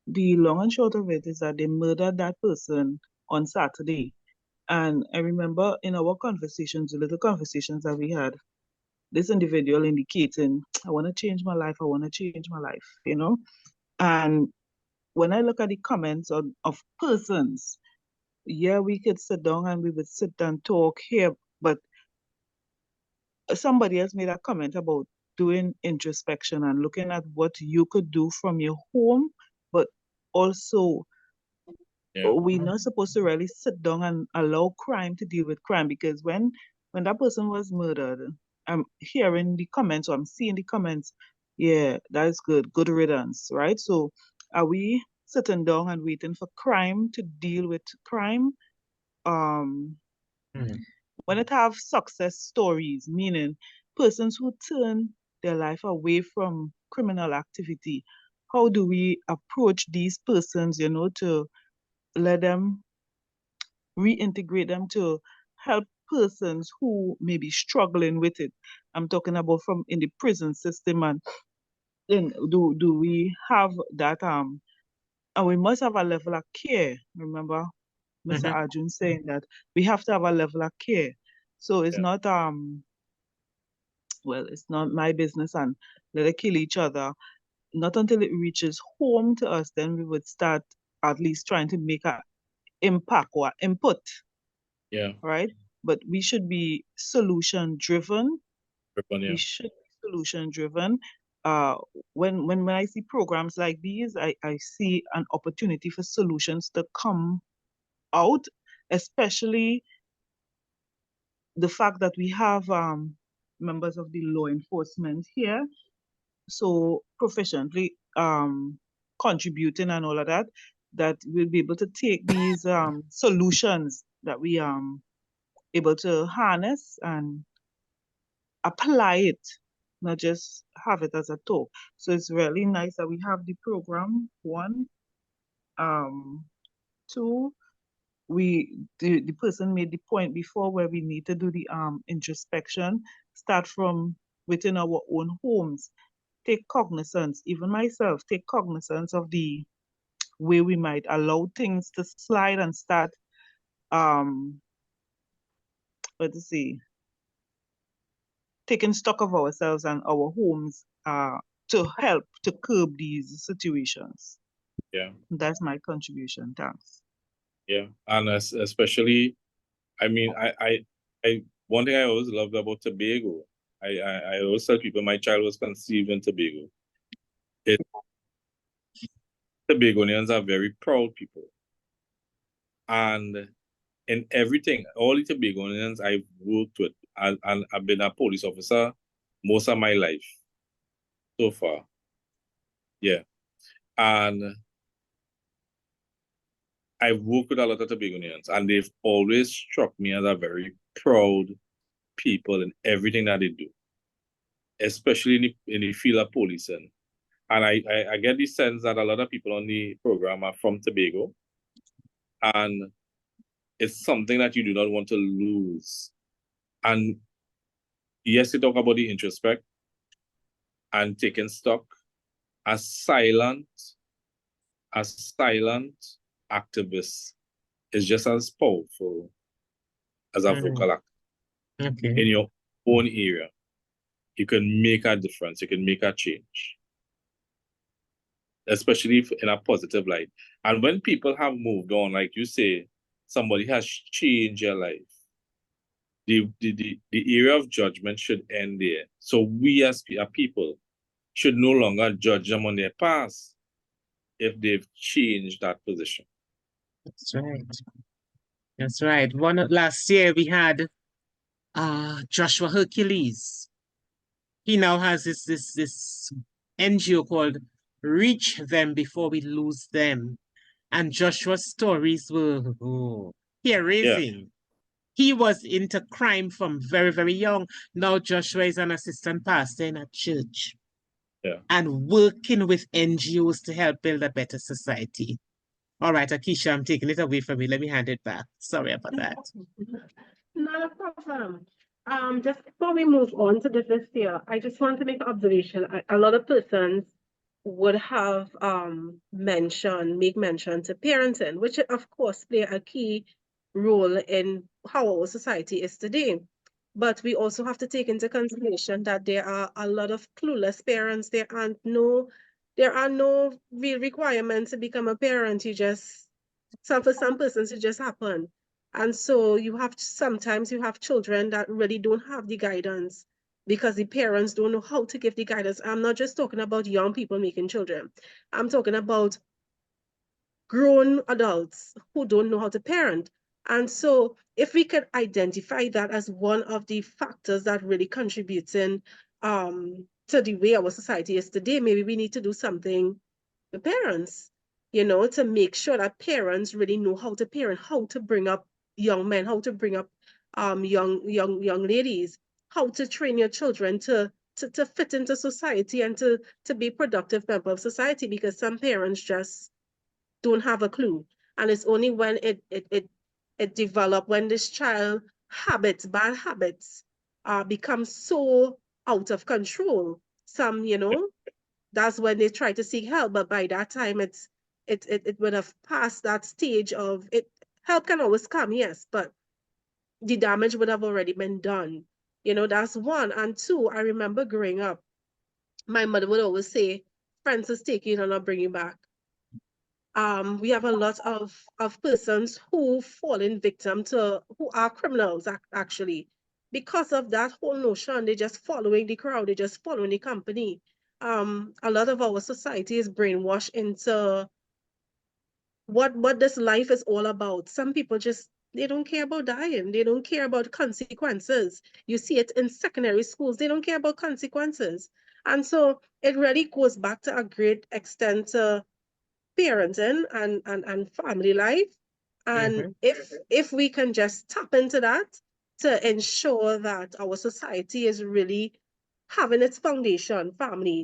the long and short of it is that they murdered that person on Saturday. And I remember in our conversations, the little conversations that we had, this individual indicating, I want to change my life, you know. And when I look at the comments of persons, yeah, we could sit down and we would sit and talk here, but somebody else made a comment about doing introspection and looking at what you could do from your home, but also we're not supposed to really sit down and allow crime to deal with crime, because when that person was murdered, I'm hearing the comments, or I'm seeing the comments, yeah, that is good riddance, right? So are we sitting down and waiting for crime to deal with crime? When it have success stories, meaning persons who turn their life away from criminal activity, how do we approach these persons, to let them reintegrate them, to help persons who may be struggling with it? I'm talking about from in the prison system. And then do we have that and we must have a level of care. Remember Mr. Arjun saying that we have to have a level of care. So it's not well, it's not my business and let it kill each other. Not until it reaches home to us, then we would start at least trying to make an impact or input. Yeah. Right? But we should be solution driven. Yeah. We should be solution driven. When I see programs like these, I see an opportunity for solutions to come out, especially the fact that we have members of the law enforcement here so proficiently contributing and all of that, that we'll be able to take these solutions that we able to harness and apply it, not just have it as a talk. So it's really nice that we have the program. One, two, the person made the point before where we need to do the introspection, start from within our own homes, take cognizance, even myself, take cognizance of the way we might allow things to slide and start let's see, taking stock of ourselves and our homes to help to curb these situations. Yeah. That's my contribution. Thanks. Yeah. And especially, I mean, I one thing I always loved about Tobago, I always tell people my child was conceived in Tobago. Tobagonians are very proud people. And in everything, all the Tobagonians I've worked with, and I've been a police officer most of my life so far. Yeah. And I've worked with a lot of Tobagonians, and they've always struck me as a very proud people in everything that they do, especially in the field of policing. And I get the sense that a lot of people on the program are from Tobago, and it's something that you do not want to lose. And yes, you talk about the introspect and taking stock. As silent activist is just as powerful as a vocal actor. Okay. In your own area, you can make a difference. You can make a change, especially in a positive light. And when people have moved on, like you say, somebody has changed your life, the area of judgment should end there. So we as a people should no longer judge them on their past if they've changed that position. That's right. That's right. Last year we had Joshua Hercules. He now has this NGO called Reach Them Before We Lose Them. And Joshua's stories were hair-raising. Yeah. He was into crime from very, very young. Now Joshua is an assistant pastor in a church. Yeah. And working with NGOs to help build a better society. All right, Akisha, I'm taking it away from you. Let me hand it back. Sorry about that. Not a problem. Just before we move on to this year, I just want to make an observation. A lot of persons would have make mention to parenting, which of course play a key role in how our society is today. But we also have to take into consideration that there are a lot of clueless parents. There aren't no There are no real requirements to become a parent. You just, for some persons, it just happen. And so sometimes you have children that really don't have the guidance because the parents don't know how to give the guidance. I'm not just talking about young people making children. I'm talking about grown adults who don't know how to parent. And so if we could identify that as one of the factors that really contributes in to the way our society is today, maybe we need to do something with parents, to make sure that parents really know how to parent, how to bring up young men, how to bring up young ladies, how to train your children to fit into society and to be productive member of society, because some parents just don't have a clue. And it's only when it develop, when this child bad habits, become so out of control. Some, that's when they try to seek help. But by that time, it would have passed that stage of it. Help can always come, yes, but the damage would have already been done. That's one. And two, I remember growing up, my mother would always say, Francis, take you and I'll bring you back. We have a lot of persons who fall in victim who are criminals, actually. Because of that whole notion, they're just following the crowd, they're just following the company. A lot of our society is brainwashed into what this life is all about. Some people they don't care about dying. They don't care about consequences. You see it in secondary schools. They don't care about consequences. And so it really goes back to a great extent to parenting and family life. And if we can just tap into that to ensure that our society is really having its family,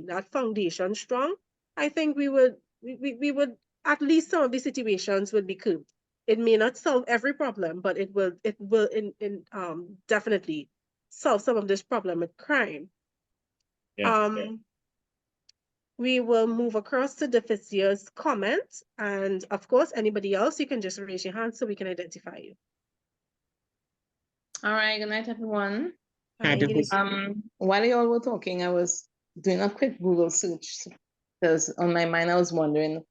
that foundation strong, I think we would at least some of these situations would be curbed. It may not solve every problem, but it will definitely solve some of this problem with crime. We will move across to the Defizier's comment. And of course, anybody else, you can just raise your hand so we can identify you. All right, good night, everyone. While you all were talking, I was doing a quick Google search because on my mind, I was wondering,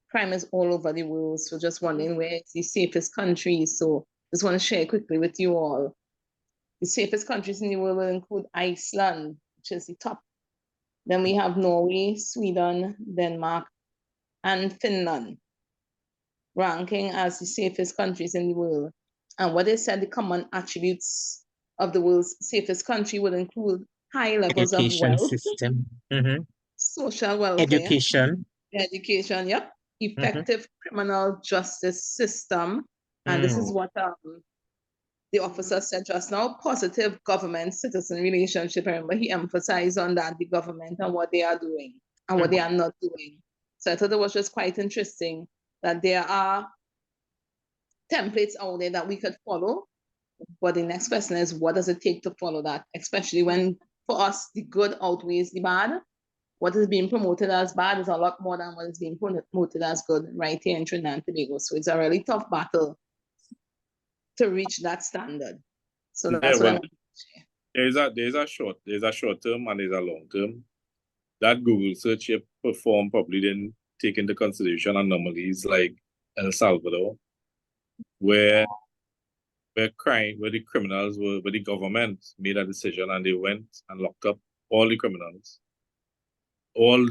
crime is all over the world. So just wondering where it's the safest countries. So just want to share quickly with you all. The safest countries in the world will include Iceland, which is the top. Then we have Norway, Sweden, Denmark, and Finland, ranking as the safest countries in the world. And what they said, the common attributes of the world's safest country would include high levels of wealth, system, social welfare, education, yep, effective criminal justice system, and this is what the officer said just now, positive government-citizen relationship. Remember, he emphasized on that, the government and what they are doing and what they are not doing. So I thought it was just quite interesting that there are templates out there that we could follow. But the next question is, what does it take to follow that? Especially when, for us, the good outweighs the bad. What is being promoted as bad is a lot more than what is being promoted as good right here in Trinidad and Tobago. So it's a really tough battle to reach that standard. So that's what I want to share. There's a short term and there's a long term. That Google search you performed probably didn't take into consideration anomalies like El Salvador, where the criminals where the government made a decision and they went and locked up all the criminals, all who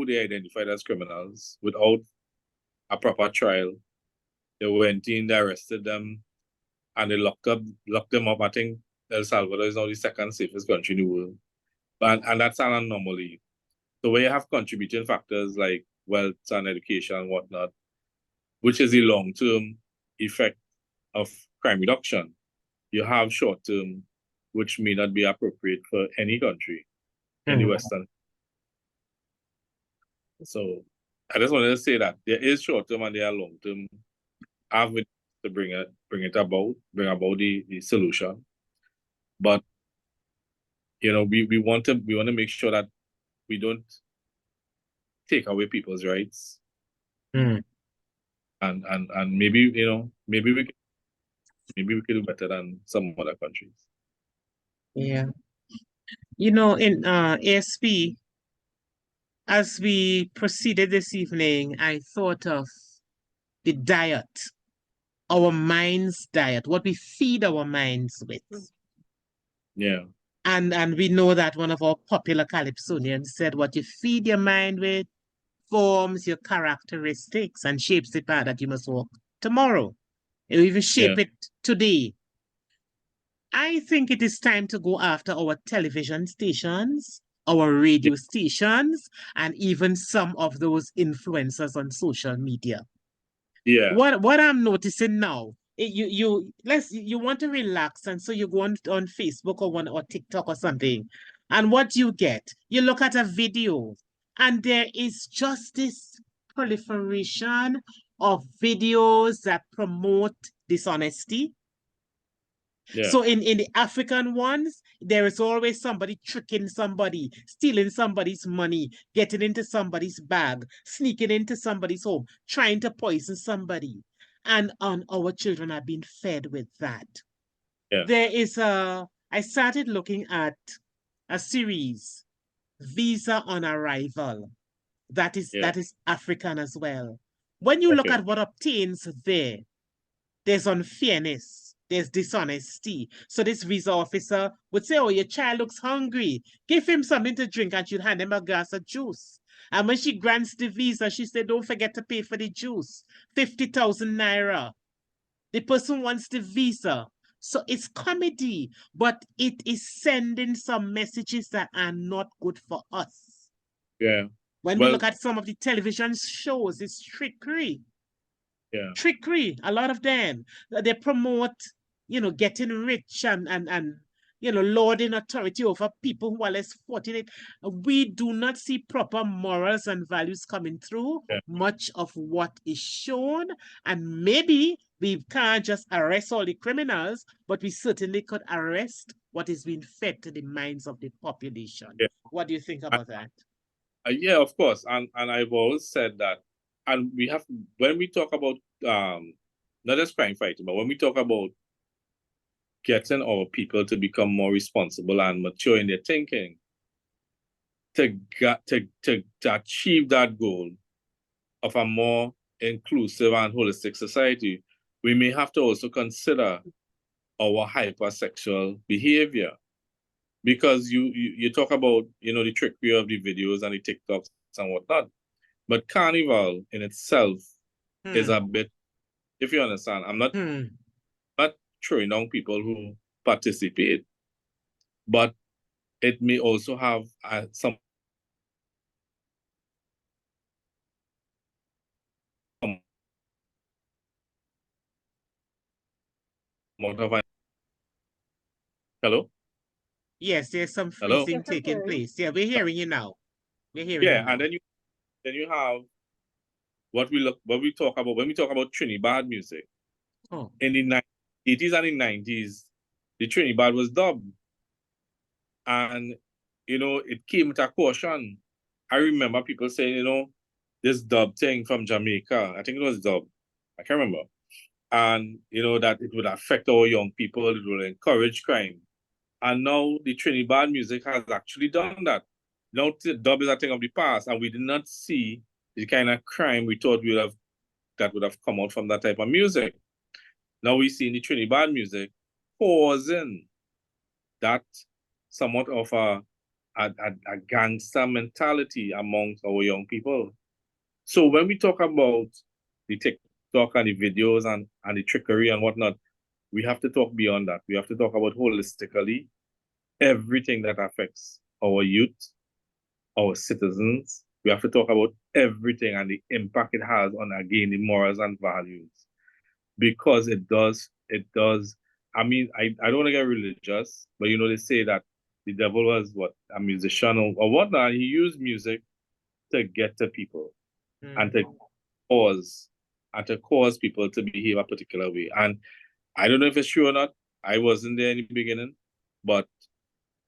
they identified as criminals without a proper trial. They went in, they arrested them, and they locked them up. I think El Salvador is now the second safest country in the world. And that's an anomaly. So where you have contributing factors like wealth and education and whatnot, which is the long-term effect of crime reduction, you have short-term, which may not be appropriate for any country in the Western. So I just wanted to say that there is short-term and there are long-term avenues to bring about the solution. But we want to make sure that we don't take away people's rights. And maybe maybe we could do better than some other countries. Yeah. In ASP, As we proceeded this evening, I thought of the diet, our mind's diet, what we feed our minds with. Yeah. And we know that one of our popular calypsonians said, what you feed your mind with forms your characteristics and shapes the path that you must walk tomorrow. It will even shape it today. I think it is time to go after our television stations, our radio stations, and even some of those influencers on social media. Yeah. What I'm noticing now, you want to relax, and so you go on Facebook or TikTok or something, and what you get, you look at a video, and there is just this proliferation of videos that promote dishonesty. Yeah. So in the African ones, there is always somebody tricking somebody, stealing somebody's money, getting into somebody's bag, sneaking into somebody's home, trying to poison somebody. And our children are being fed with that. Yeah. There is I started looking at a series, Visa on Arrival, that is African as well. When you look at what obtains there, there's unfairness, there's dishonesty. So this visa officer would say, oh, your child looks hungry. Give him something to drink, and she'd hand him a glass of juice. And when she grants the visa, she said, don't forget to pay for the juice. 50,000 naira. The person wants the visa. So it's comedy, but it is sending some messages that are not good for us. Yeah. When we look at some of the television shows, it's trickery. Yeah. Trickery, a lot of them. They promote, getting rich and lording authority over people who are less fortunate. We do not see proper morals and values coming through much of what is shown. And maybe we can't just arrest all the criminals, but we certainly could arrest what is being fed to the minds of the population. Yeah. What do you think about that? Yeah, of course. And I've always said that, and we have, when we talk about not just crime fighting, but when we talk about getting our people to become more responsible and mature in their thinking, to achieve that goal of a more inclusive and holistic society, we may have to also consider our hypersexual behavior. Because you talk about, the trickery of the videos and the TikToks and whatnot, but carnival in itself is a bit, if you understand, I'm not throwing down people who participate, but it may also have some amount of. Hello? Yes, there's some freezing taking place. Yeah, we're hearing you now. We're hearing you now. And then you have what we talk about when we talk about Trinidad music. Oh. In the 80s and the 90s, the Trinidad was dubbed. And, it came with a caution. I remember people saying, this dub thing from Jamaica, I think it was dub, I can't remember. And, that it would affect our young people, it would encourage crime. And now the Trinidad music has actually done that. Now dub is a thing of the past, and we did not see the kind of crime we thought that would have come out from that type of music. Now we see in the Trinidad music causing that somewhat of a gangster mentality amongst our young people. So when we talk about the TikTok and the videos and the trickery and whatnot, we have to talk beyond that. We have to talk about holistically everything that affects our youth, our citizens. We have to talk about everything and the impact it has on, again, the morals and values. Because it does, I mean, I don't want to get religious, but they say that the devil was a musician or whatnot. He used music to get to people and to cause people to behave a particular way. And I don't know if it's true or not. I wasn't there in the beginning, but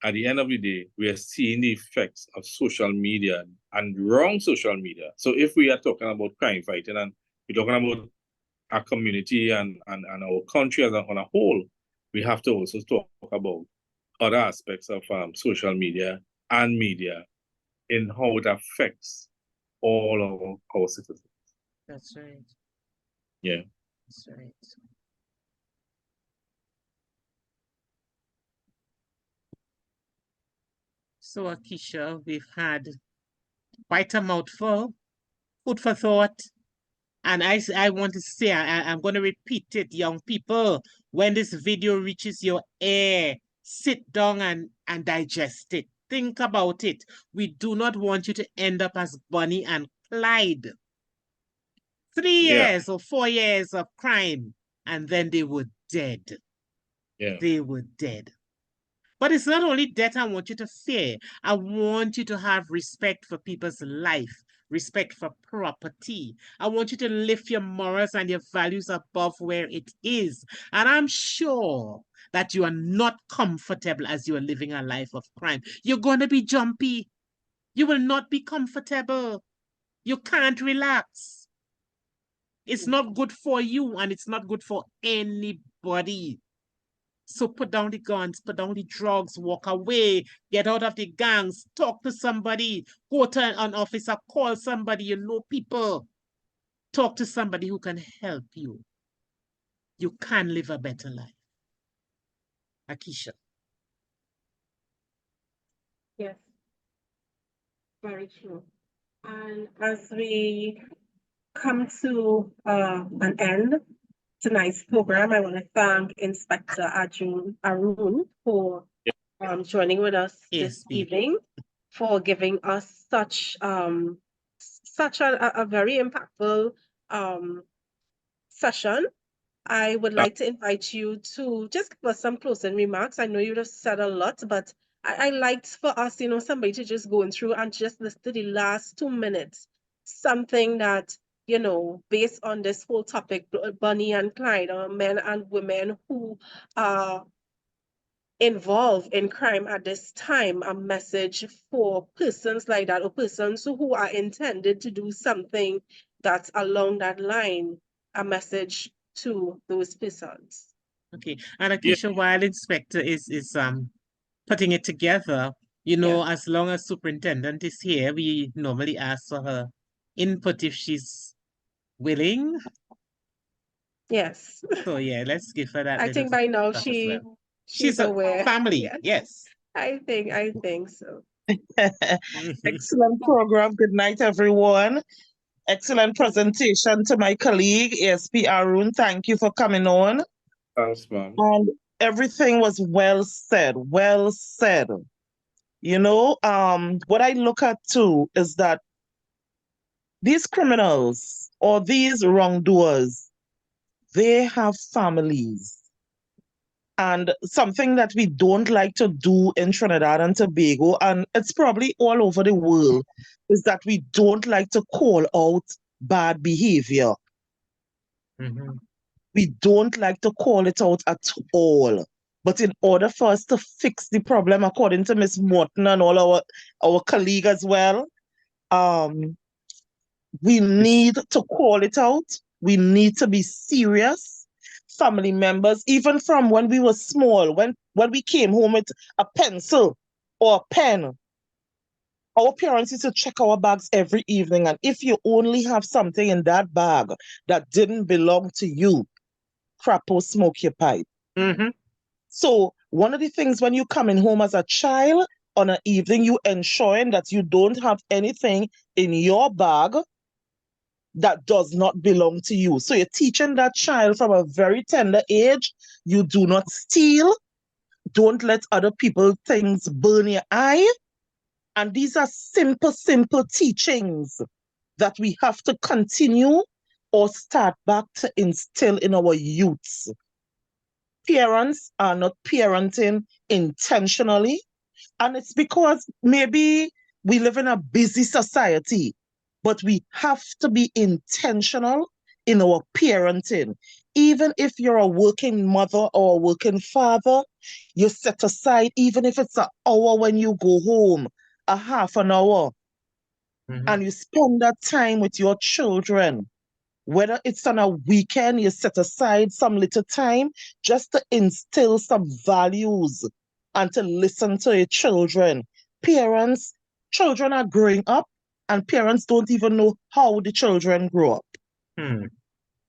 at the end of the day, we are seeing the effects of social media and wrong social media. So if we are talking about crime fighting and we're talking about our community and our country on a whole, we have to also talk about other aspects of social media and media in how it affects all our citizens. That's right. Yeah. That's right. So, Akisha, we've had quite a mouthful, food for thought. And I want to say, I'm going to repeat it, young people. When this video reaches your ear, sit down and digest it. Think about it. We do not want you to end up as Bonnie and Clyde. 3 years or 4 years of crime, and then they were dead. Yeah. They were dead. But it's not only death I want you to fear. I want you to have respect for people's life, respect for property. I want you to lift your morals and your values above where it is. And I'm sure that you are not comfortable as you are living a life of crime. You're going to be jumpy. You will not be comfortable. You can't relax. It's not good for you, and it's not good for anybody. So put down the guns, put down the drugs, walk away, get out of the gangs, talk to somebody, go to an officer, call somebody, you know people. Talk to somebody who can help you. You can live a better life. Akisha. Yes, very true. And as we come to an end tonight's program, I want to thank Inspector Arun for joining with us this evening, for giving us such a very impactful session. I would like to invite you to just give us some closing remarks. I know you have said a lot, but I liked for us, somebody to just go through and just listen to the last 2 minutes, something that, based on this whole topic, Bonnie and Clyde, or men and women who are involved in crime at this time, a message for persons like that, or persons who are intended to do something that's along that line, a message to those persons. Okay, and Akisha, while Inspector is putting it together, as long as Superintendent is here, we normally ask for her input if she's willing. Yes. So yeah, let's give her that. I think by now she's aware. Family. Yes. I think so. Excellent program. Good night, everyone. Excellent presentation to my colleague, ASP Arun. Thank you for coming on. Thanks, ma'am. And everything was well said. Well said. What I look at too is that these criminals or these wrongdoers, they have families. And something that we don't like to do in Trinidad and Tobago, and it's probably all over the world, is that we don't like to call out bad behavior. We don't like to call it out at all. But in order for us to fix the problem, according to Ms. Morton and all our colleagues as well, we need to call it out. We need to be serious. Family members, even from when we were small, when we came home with a pencil or a pen, our parents used to check our bags every evening. And if you only have something in that bag that didn't belong to you, crap or smoke your pipe. So one of the things when you're coming home as a child on an evening, you ensuring that you don't have anything in your bag that does not belong to you. So you're teaching that child from a very tender age, you do not steal, don't let other people things burn your eye. And these are simple teachings that we have to continue or start back to instill in our youths. Parents are not parenting intentionally, and it's because maybe we live in a busy society. But we have to be intentional in our parenting. Even if you're a working mother or a working father, you set aside, even if it's an hour when you go home, a half an hour, and you spend that time with your children. Whether it's on a weekend, you set aside some little time just to instill some values and to listen to your children. Parents, Children are growing up and parents don't even know how the children grow up.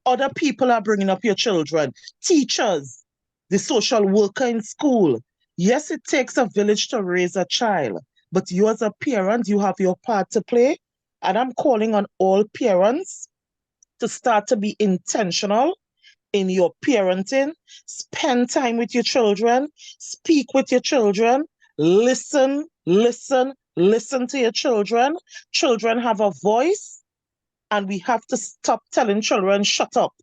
Other people are bringing up your children, teachers, the social worker in school. Yes, it takes a village to raise a child, but you as a parent, you have your part to play. And I'm calling on all parents to start to be intentional in your parenting. Spend time with your children, speak with your children, listen to your children. Children have a voice, and we have to stop telling children, shut up.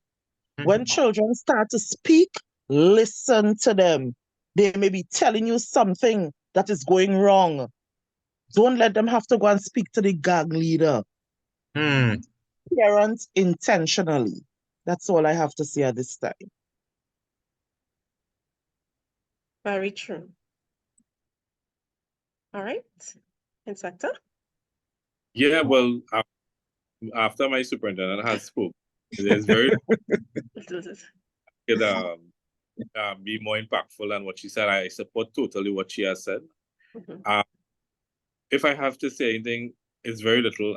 When children start to speak, listen to them. They may be telling you something that is going wrong. Don't let them have to go and speak to the gang leader. Parent intentionally. That's all I have to say at this time. Very true. All right, Inspector. Yeah, well, after my superintendent has spoke, it is very it be more impactful than what she said. I support totally what she has said. If I have to say anything, it's very little.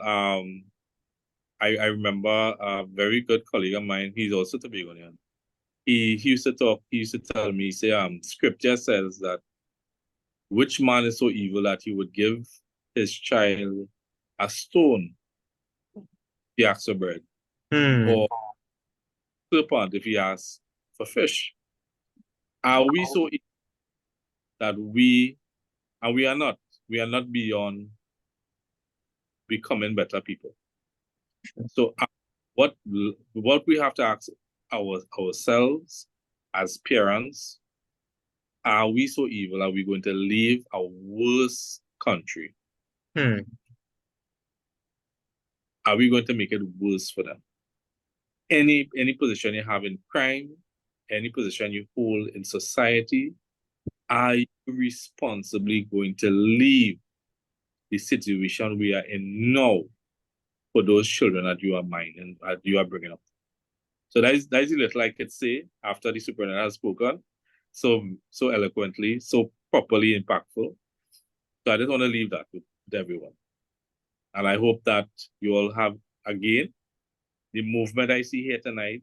I remember a very good colleague of mine. He's also Tobagonian. He used to talk. He used to tell me, say, Scripture says that which man is so evil that he would give his child a stone if he asks for bread, or serpent if he asks for fish. Are we so evil that we are not beyond becoming better people? So what we have to ask ourselves as parents, are we so evil? Are we going to leave a worse country? Are we going to make it worse for them? Any position you have in crime, any position you hold in society, are you responsibly going to leave the situation we are in now for those children that you are minding, that you are bringing up? So that is the little I could say after the superintendent has spoken so eloquently, so properly impactful. So I just want to leave that with everyone. And I hope that you all have, again, the movement I see here tonight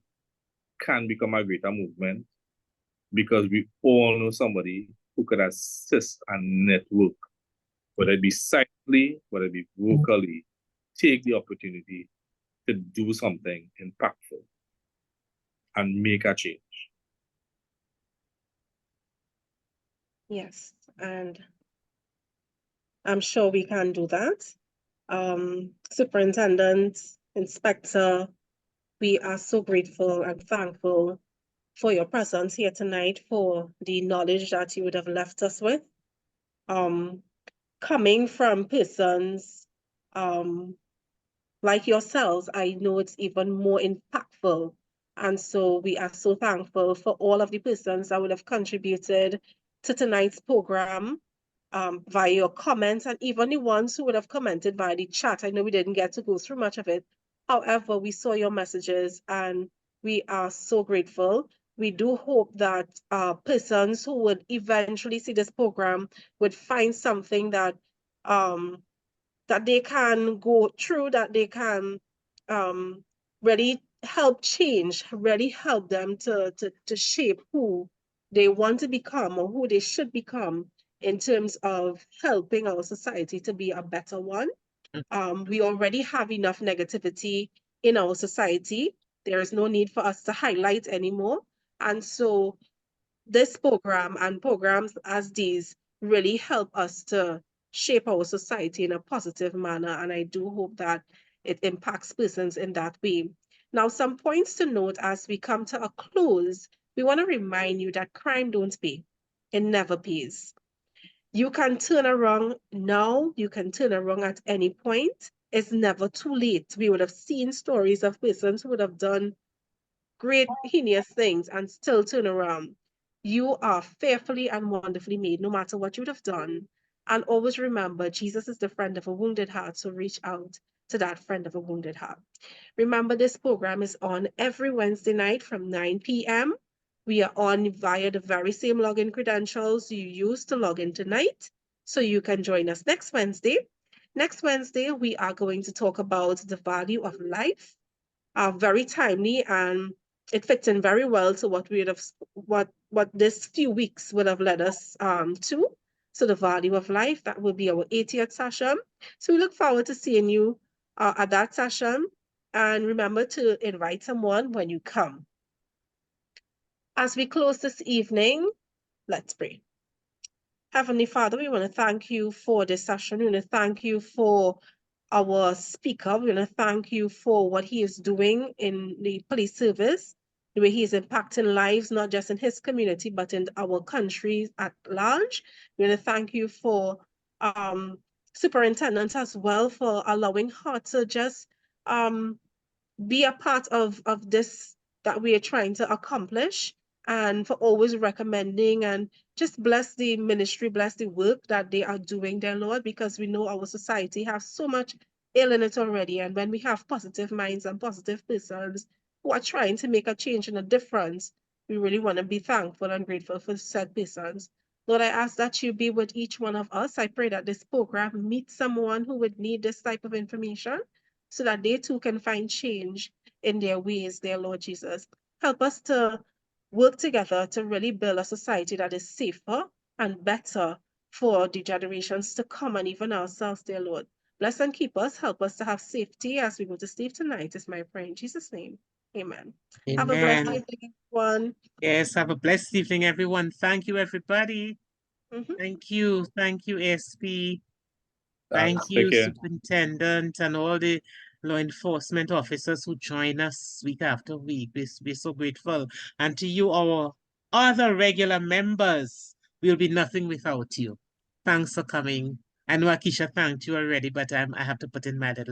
can become a greater movement, because we all know somebody who could assist and network, whether it be silently, whether it be vocally, take the opportunity to do something impactful and make a change. Yes, and I'm sure we can do that. Superintendent, Inspector, we are so grateful and thankful for your presence here tonight, for the knowledge that you would have left us with. Coming from persons like yourselves, I know it's even more impactful. And so we are so thankful for all of the persons that would have contributed to tonight's program via your comments, and even the ones who would have commented via the chat. I know we didn't get to go through much of it. However, we saw your messages and we are so grateful. We do hope that persons who would eventually see this program would find something that that they can go through, that they can really help change, really help them to shape who they want to become or who they should become in terms of helping our society to be a better one. We already have enough negativity in our society. There is no need for us to highlight anymore. And so this program and programs as these really help us to shape our society in a positive manner. And I do hope that it impacts persons in that way. Now, some points to note as we come to a close. We want to remind you that crime don't pay. It never pays. You can turn around now. You can turn around at any point. It's never too late. We would have seen stories of persons who would have done great, heinous things and still turn around. You are fearfully and wonderfully made, no matter what you would have done. And always remember, Jesus is the friend of a wounded heart, so reach out to that friend of a wounded heart. Remember, this program is on every Wednesday night from 9 p.m. We are on via the very same login credentials you used to log in tonight, so you can join us next Wednesday. Next Wednesday, we are going to talk about the value of life. Very timely, and it fits in very well to what we would have, what this few weeks would have led us to. So the value of life, that will be our 80th session. So we look forward to seeing you at that session. And remember to invite someone when you come. As we close this evening, let's pray. Heavenly Father, we want to thank you for this session. We want to thank you for our speaker. We want to thank you for what he is doing in the police service, the way he is impacting lives, not just in his community, but in our country at large. We want to thank you for superintendent as well, for allowing her to just be a part of this that we are trying to accomplish, and for always recommending, and just bless the ministry, bless the work that they are doing, dear Lord, because we know our society has so much ill in it already. And when we have positive minds and positive persons who are trying to make a change and a difference, we really want to be thankful and grateful for said persons. Lord, I ask that you be with each one of us. I pray that this program meets someone who would need this type of information, so that they too can find change in their ways, dear Lord Jesus. Help us to work together to really build a society that is safer and better for the generations to come, and even ourselves, dear Lord. Bless and keep us. Help us to have safety as we go to sleep tonight, is my prayer in Jesus' name. Amen. Have a blessed evening, everyone. Yes, have a blessed evening, everyone. Thank you, everybody. Thank you, SP. Thank you, Superintendent, and all the law enforcement officers who join us week after week. We're so grateful. And to you, our other regular members, we'll be nothing without you. Thanks for coming. I know Akisha thanked you already, but I have to put in my little